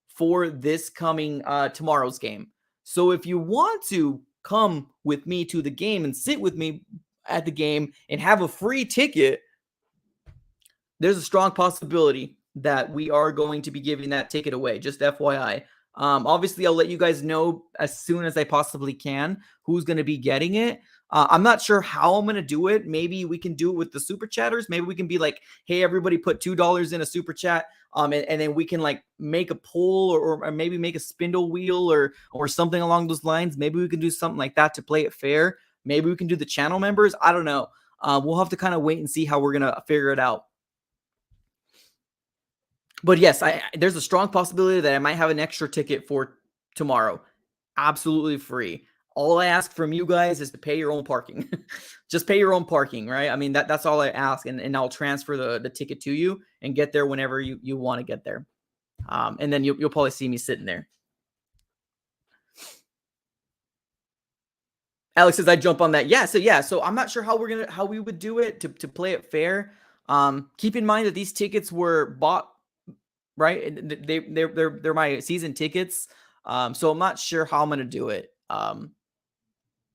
for this coming tomorrow's game. So if you want to come with me to the game and sit with me at the game and have a free ticket, there's a strong possibility that we are going to be giving that ticket away. Just FYI. Obviously, I'll let you guys know as soon as I possibly can who's going to be getting it. I'm not sure how I'm going to do it. Maybe we can do it with the super chatters. Maybe we can be like, hey, everybody put $2 in a super chat. And then we can make a poll or maybe make a spindle wheel or something along those lines. Maybe we can do something like that to play it fair. Maybe we can do the channel members. I don't know. We'll have to kind of wait and see how we're going to figure it out. But yes, there's a strong possibility that I might have an extra ticket for tomorrow. Absolutely free. All I ask from you guys is to pay your own parking. Just pay your own parking, right? I mean, that's all I ask. And I'll transfer the ticket to you and get there whenever you want to get there. And then you'll probably see me sitting there. Alex says I jump on that. Yeah. So I'm not sure how we would do it to play it fair. Keep in mind that these tickets were bought, right? They're my season tickets. So I'm not sure how I'm gonna do it.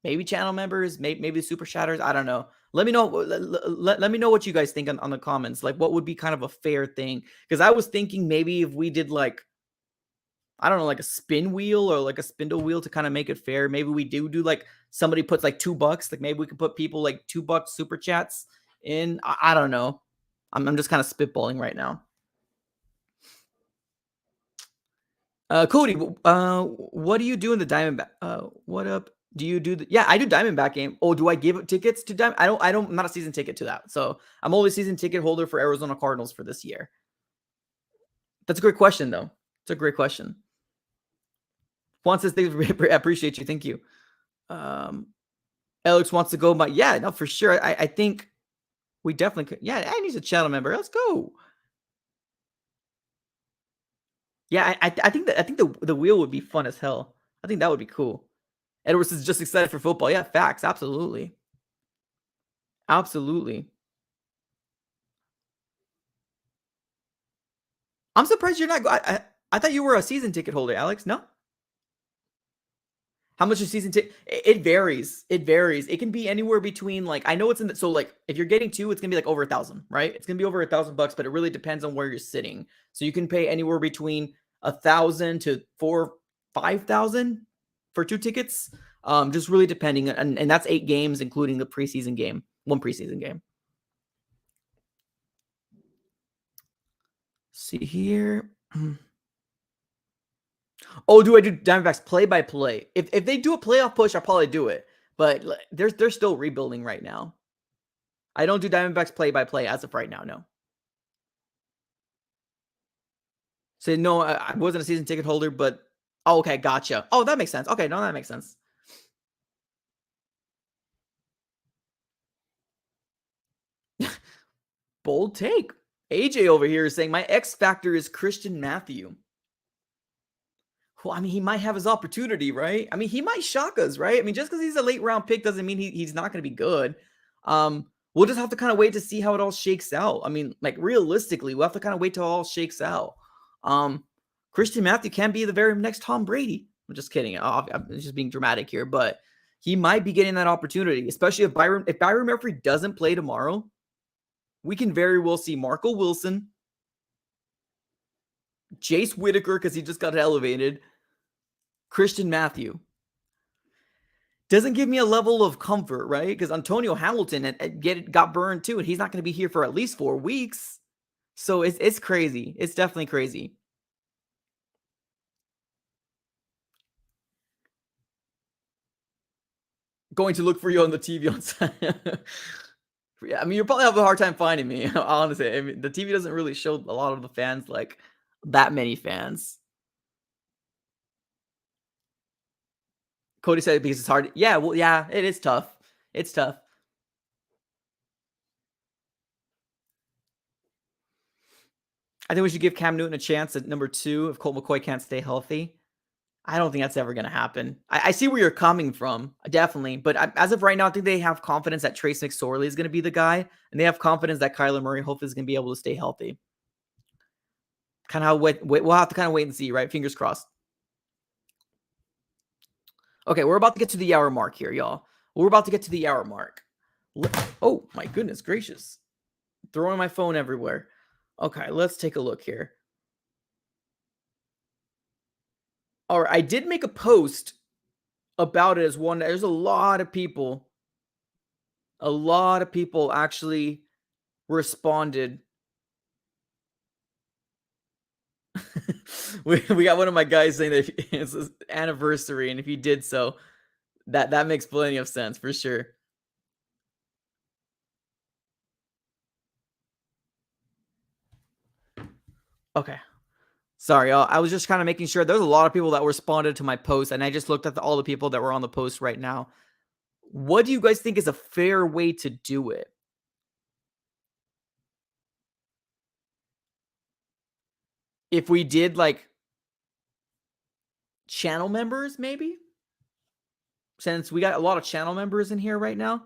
Maybe channel members, maybe super shatters. I don't know. Let me know. Let me know what you guys think on the comments. What would be kind of a fair thing? Because I was thinking maybe if we did I don't know, a spin wheel or a spindle wheel to kind of make it fair. Maybe we do somebody puts $2. Maybe we could put people $2 super chats in. I don't know. I'm just kind of spitballing right now. Cody, what do you do in the Diamondback? What up? Do you do yeah, I do Diamondback game. Oh, do I give tickets to Diamond? I'm not a season ticket to that. So I'm only season ticket holder for Arizona Cardinals for this year. That's a great question though. It's a great question. Juan says, I appreciate you. Thank you. Alex wants to go, but yeah, no, for sure. I think we definitely could. Yeah, I need a channel member. Let's go. Yeah, I think the wheel would be fun as hell. I think that would be cool. Edwards is just excited for football. Yeah, facts. Absolutely. Absolutely. I'm surprised you're not. I thought you were a season ticket holder, Alex. No. How much is season ticket? It varies. It varies. It can be anywhere between I know it's in the, so if you're getting 2, it's gonna be over 1,000, right? It's gonna be over $1,000, but it really depends on where you're sitting. So you can pay anywhere between 1,000 to 4,000-5,000 for 2 tickets. Just really depending, and that's 8 games, including the preseason game, 1 preseason game. See here. Oh, do I do Diamondbacks play-by-play? If they do a playoff push, I'll probably do it. But they're still rebuilding right now. I don't do Diamondbacks play-by-play as of right now, no. So, no, I wasn't a season ticket holder, but... Oh, okay, gotcha. Oh, that makes sense. Okay, no, that makes sense. Bold take. AJ over here is saying my X factor is Christian Matthew. Well, I mean, he might have his opportunity, right? I mean, he might shock us, right? I mean, just because he's a late round pick doesn't mean he's not going to be good. We'll just have to kind of wait to see how it all shakes out. I mean, like realistically, we'll have to kind of wait till it all shakes out. Christian Matthew can be the very next Tom Brady. I'm just kidding. I'm just being dramatic here, but he might be getting that opportunity, especially if Byron Murphy doesn't play tomorrow. We can very well see Marco Wilson, Jace Whitaker, because he just got elevated, Christian Matthew. Doesn't give me a level of comfort, right? Because Antonio Hamilton got burned too, and he's not going to be here for at least 4 weeks. So it's crazy. It's definitely crazy. Going to look for you on the TV on Sunday. Yeah, I mean, you'll probably have a hard time finding me, honestly. I mean, the TV doesn't really show a lot of the fans, like that many fans. Cody said because it's hard. Yeah, well, yeah, it is tough. It's tough. I think we should give Cam Newton a chance at number 2 if Colt McCoy can't stay healthy. I don't think that's ever going to happen. I see where you're coming from, definitely. But as of right now, I think they have confidence that Trace McSorley is going to be the guy. And they have confidence that Kyler Murray hopefully is going to be able to stay healthy. Kind of how we'll have to kind of wait and see, right? Fingers crossed. Okay, we're about to get to the hour mark here, y'all. We're about to get to the hour mark. Oh, my goodness gracious. Throwing my phone everywhere. Okay, let's take a look here. All right, I did make a post about it as one. There's a lot of people actually responded. we got one of my guys saying that it's his anniversary, and if he did so, that makes plenty of sense for sure. Okay. Sorry, I was just kind of making sure. There's a lot of people that responded to my post, and I just looked at all the people that were on the post right now. What do you guys think is a fair way to do it? If we did like channel members, maybe? Since we got a lot of channel members in here right now.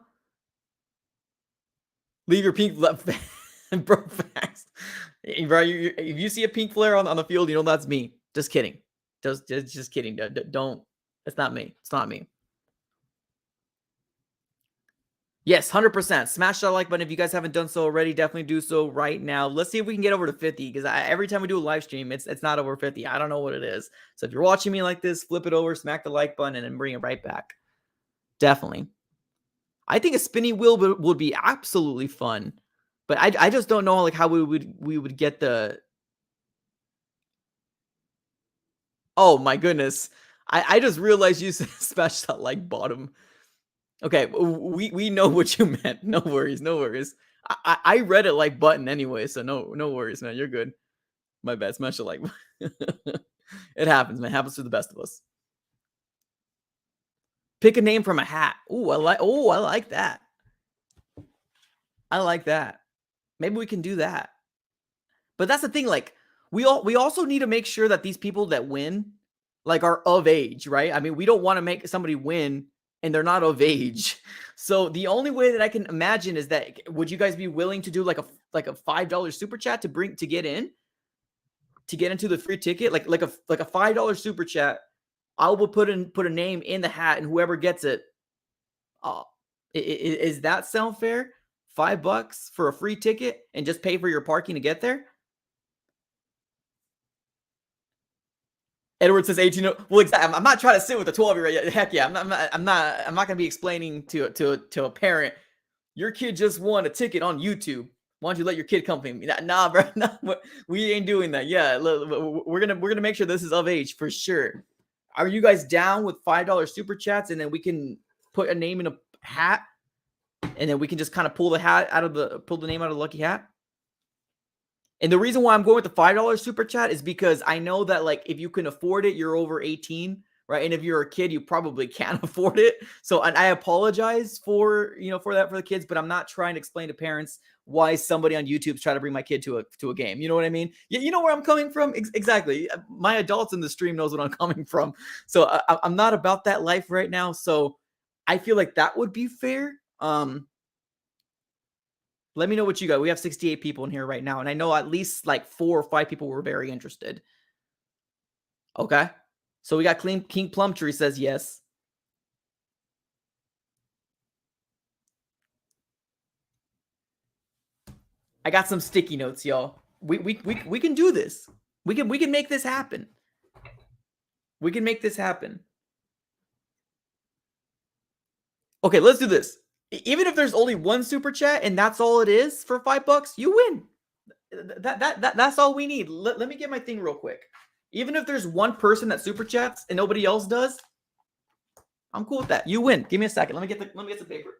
Leave your pink bro facts. Bro, if you see a pink flare on the field, you know that's me. Just kidding. Just kidding. Don't. It's not me. It's not me. Yes, 100%. Smash that like button if you guys haven't done so already. Definitely do so right now. Let's see if we can get over to 50 because every time we do a live stream, it's not over 50. I don't know what it is. So if you're watching me like this, flip it over, smack the like button, and then bring it right back. Definitely. I think a spinny wheel would be absolutely fun, but I just don't know like how we would get the. Oh my goodness! I just realized you smashed that like bottom. Okay, we know what you meant. No worries, no worries. I read it like button anyway, so no worries, man. You're good. My bad. Smash the like. It happens, man. It happens to the best of us. Pick a name from a hat. I like that. I like that. Maybe we can do that. But that's the thing. Like we also need to make sure that these people that win like are of age, right? I mean, we don't want to make somebody win and they're not of age. So the only way that I can imagine is that would you guys be willing to do like a $5 super chat to get into the free ticket? Like a $5 super chat. I will put a name in the hat and whoever gets it. Is that sound fair? $5 for a free ticket and just pay for your parking to get there? Edward says 18. Well, exactly. I'm not trying to sit with a 12-year-old. Heck yeah, I'm not going to be explaining to a parent. Your kid just won a ticket on YouTube. Why don't you let your kid come to me? Nah, bro. Nah, we ain't doing that. Yeah, we're gonna make sure this is of age for sure. Are you guys down with $5 super chats, and then we can put a name in a hat, and then we can just kind of pull the name out of the lucky hat? And the reason why I'm going with the $5 super chat is because I know that like if you can afford it, you're over 18. right? And if you're a kid, you probably can't afford it. So and I apologize for, for that for the kids, but I'm not trying to explain to parents why somebody on YouTube's trying to bring my kid to a game. You know what I mean? You know where I'm coming from? Exactly. My adults in the stream knows what I'm coming from. So I'm not about that life right now. So I feel like that would be fair. Let me know what you got. We have 68 people in here right now, and I know at least like 4 or 5 people were very interested. Okay. So we got King Plumtree says yes. I got some sticky notes, y'all. We can do this. We can make this happen. We can make this happen. Okay, let's do this. Even if there's only one super chat and that's all it is for $5, you win. That's all we need. Let me get my thing real quick. Even if there's one person that super chats and nobody else does, I'm cool with that. You win. Give me a second. Let me get some paper.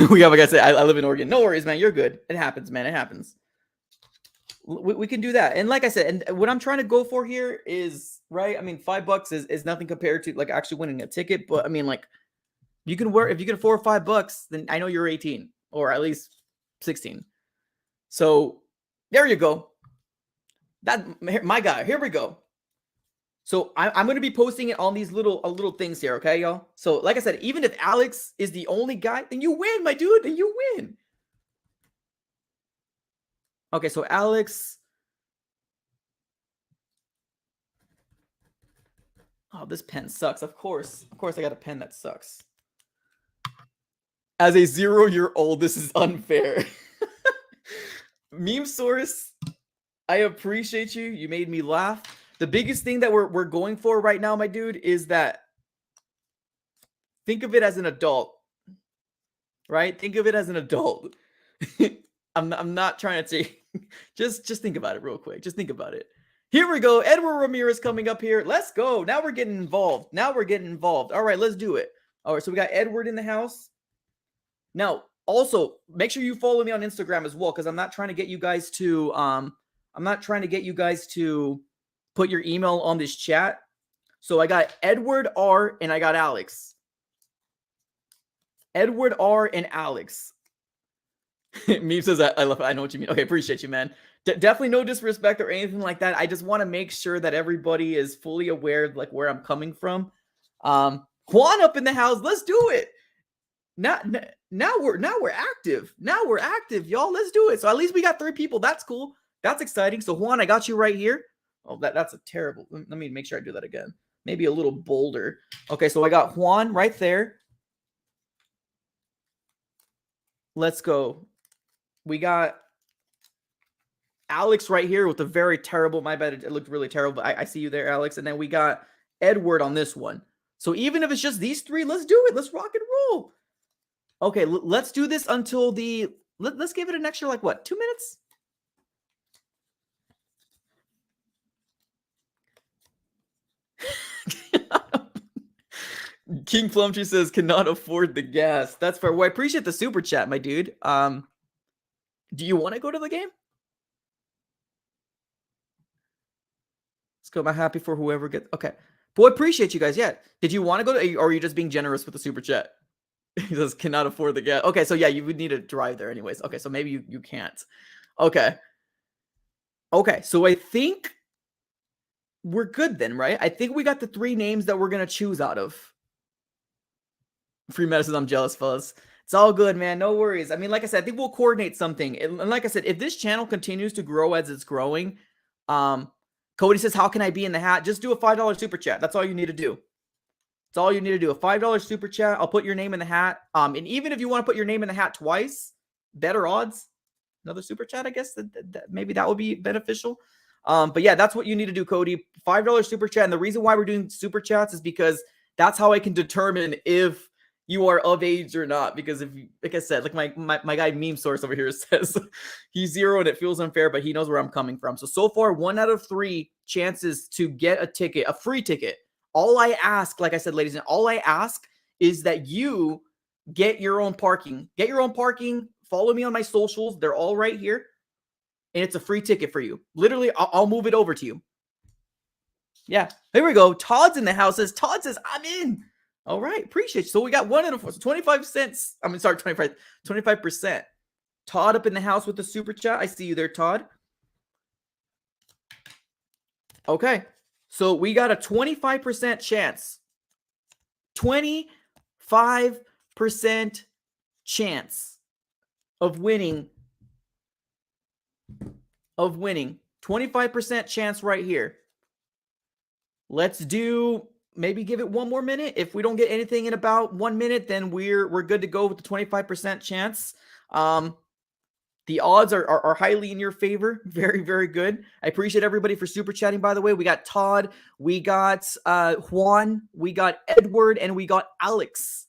We got, like I said, I live in Oregon. No worries, man. You're good. It happens, man. It happens. We can do that. And like I said, and what I'm trying to go for here is, right, I mean, $5 is nothing compared to like actually winning a ticket. But I mean, like, if you can afford $5, then I know you're 18 or at least 16. So there you go. My guy, here we go. So I'm going to be posting it on these little things here, okay, y'all? So like I said, even if Alex is the only guy, then you win, my dude. Then you win. Okay, so Alex. Oh, this pen sucks. Of course I got a pen that sucks. As a 0-year-old, this is unfair. Meme source, I appreciate you. You made me laugh. The biggest thing that we're going for right now, my dude, is that think of it as an adult, right? Think of it as an adult. I'm not trying to say, just think about it real quick. Just think about it. Here we go. Edward Ramirez coming up here. Let's go. Now we're getting involved. All right, let's do it. All right, so we got Edward in the house. Now, also, make sure you follow me on Instagram as well, because I'm not trying to get you guys to put your email on this chat. So I got Edward R and I got Alex. Edward R and Alex. Meme says, I know what you mean. Okay, appreciate you, man. Definitely no disrespect or anything like that. I just want to make sure that everybody is fully aware of like where I'm coming from. Juan up in the house. Let's do it. Now we're active. Now we're active, y'all. Let's do it. So at least we got 3 people. That's cool. That's exciting. So Juan, I got you right here. Oh, that's a terrible. Let me make sure I do that again. Maybe a little bolder. Okay, so I got Juan right there. Let's go. We got Alex right here with a very terrible, my bad, it looked really terrible, but I see you there, Alex. And then we got Edward on this one. So even if it's just these 3, let's do it. Let's rock and roll. Okay, let's do this until let's give it an extra, like, what, 2 minutes? King Plumtree says, cannot afford the gas. That's fair. Well, I appreciate the super chat, my dude. Do you want to go to the game? Let's go. I'm happy for whoever gets. Okay. Boy, appreciate you guys. Yeah. Did you want to go to, or are you just being generous with the super chat? He says, cannot afford the gas. Okay. So yeah, you would need to drive there anyways. Okay. So maybe you can't. Okay. Okay. So I think we're good then, right? I think we got the 3 names that we're going to choose out of. Free medicine. I'm jealous, fellas. It's all good, man. No worries. I mean, like I said, I think we'll coordinate something. And like I said, if this channel continues to grow as it's growing, Cody says, how can I be in the hat? Just do a $5 super chat. That's all you need to do. That's all you need to do. A $5 super chat. I'll put your name in the hat. And even if you want to put your name in the hat twice, better odds. Another super chat, I guess. Maybe that would be beneficial. But yeah, that's what you need to do, Cody. $5 super chat. And the reason why we're doing super chats is because that's how I can determine if you are of age or not. Because if you, like I said, like my guy Meme Source over here says he's 0 and it feels unfair, but he knows where I'm coming from. So far, 1 out of 3 chances to get a ticket, a free ticket. All I ask, like I said, ladies, and all I ask is that you get your own parking. Get your own parking. Follow me on my socials. They're all right here. and it's a free ticket for you. Literally, I'll move it over to you. Yeah, here we go. Todd's in the house. Todd says, I'm in. All right, appreciate you. So we got 1 and a 4, so 25 cents. I mean, sorry, 25%. Todd up in the house with the super chat. I see you there, Todd. Okay, so we got a 25% chance. 25% chance of winning. 25% chance right here. Let's do, maybe give it 1 more minute. If we don't get anything in about 1 minute, then we're good to go with the 25% chance. The odds are highly in your favor. Very, very good. I appreciate everybody for super chatting, by the way. We got Todd, we got Juan, we got Edward, and we got Alex.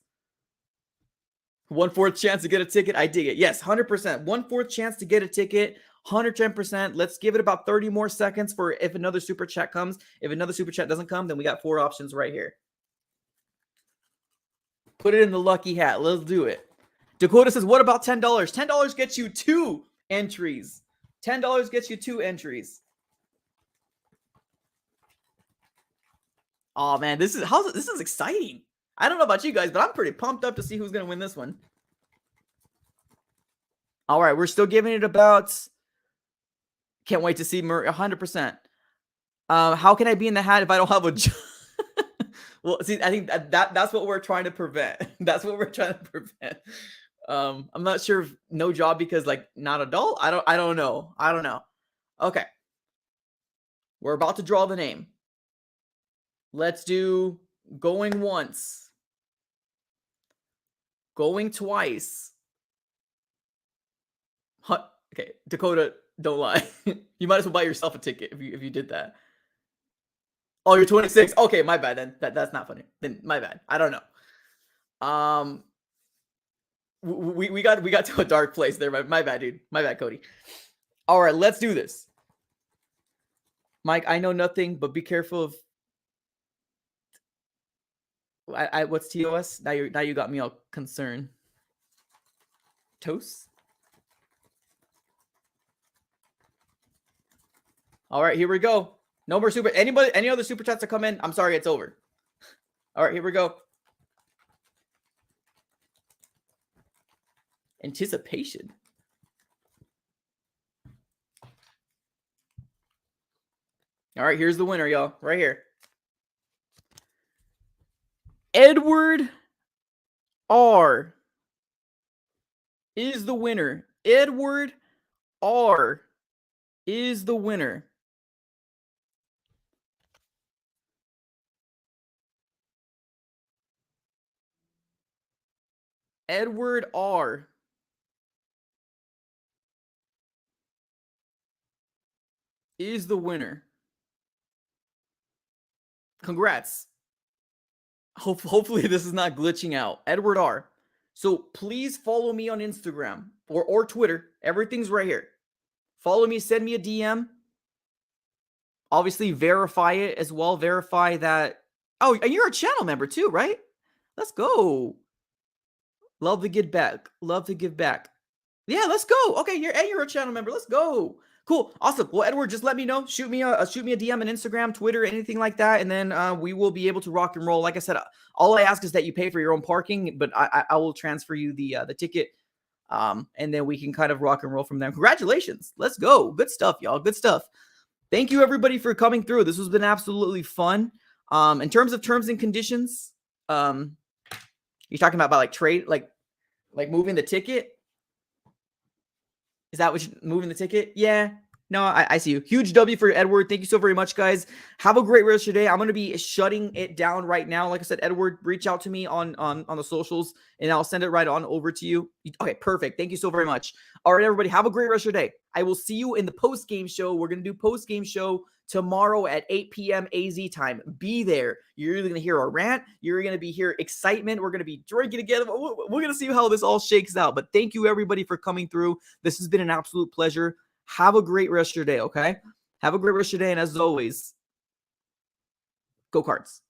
1/4 chance to get a ticket. I dig it. Yes, 100%. 1/4 chance to get a ticket. 110%. Let's give it about 30 more seconds for if another super chat comes. If another super chat doesn't come, then we got 4 options right here. Put it in the lucky hat. Let's do it. Dakota says, what about $10? $10 gets you 2 entries. $10 gets you 2 entries. Oh man, this is exciting. I don't know about you guys, but I'm pretty pumped up to see who's going to win this one. All right, we're still giving it about, can't wait to see 100%. How can I be in the hat if I don't have a job? Well, see, I think that's what we're trying to prevent. That's what we're trying to prevent. I'm not sure if no job because like not adult. I don't know. Okay. We're about to draw the name. Let's do going once. Going twice. Okay, Dakota, don't lie. You might as well buy yourself a ticket if you did that. Oh, you're 26. Okay, my bad then. That's not funny. Then my bad. I don't know. We got to a dark place there. My bad, dude. My bad, Cody. All right, let's do this. Mike, I know nothing, but be careful of. What's TOS? Now you got me all concerned. Toast. All right, here we go. No more super. Any other super chats that come in? I'm sorry, it's over. All right, here we go. Anticipation. All right, here's the winner, y'all. Right here. Edward R is the winner. Edward R is the winner. Edward R is the winner. Congrats. Hopefully this is not glitching out. Edward R. So please follow me on Instagram or Twitter. Everything's right here. Follow me, send me a DM. Obviously verify it as well. Verify that. Oh, and you're a channel member too, right? Let's go. Love to give back. Love to give back. Yeah, let's go. Okay, you're a channel member. Let's go. Cool. Awesome. Well, Edward, just let me know. Shoot me a DM on Instagram, Twitter, anything like that. And then we will be able to rock and roll. Like I said, all I ask is that you pay for your own parking, but I will transfer you the ticket. And then we can kind of rock and roll from there. Congratulations. Let's go. Good stuff, y'all. Good stuff. Thank you, everybody, for coming through. This has been absolutely fun. In terms of terms and conditions, you're talking about like trade, like moving the ticket. Is that what you're moving the ticket? Yeah. No, I see you. Huge W for Edward. Thank you so very much, guys. Have a great rest of your day. I'm going to be shutting it down right now. Like I said, Edward, reach out to me on the socials, and I'll send it right on over to you. Okay, perfect. Thank you so very much. All right, everybody, have a great rest of your day. I will see you in the post-game show. We're going to do post-game show tomorrow at 8 p.m. AZ time. Be there. You're either going to hear a rant. You're going to be hear excitement. We're going to be drinking together. We're going to see how this all shakes out. But thank you, everybody, for coming through. This has been an absolute pleasure. Have a great rest of your day, okay? Have a great rest of your day. And as always, go Cards.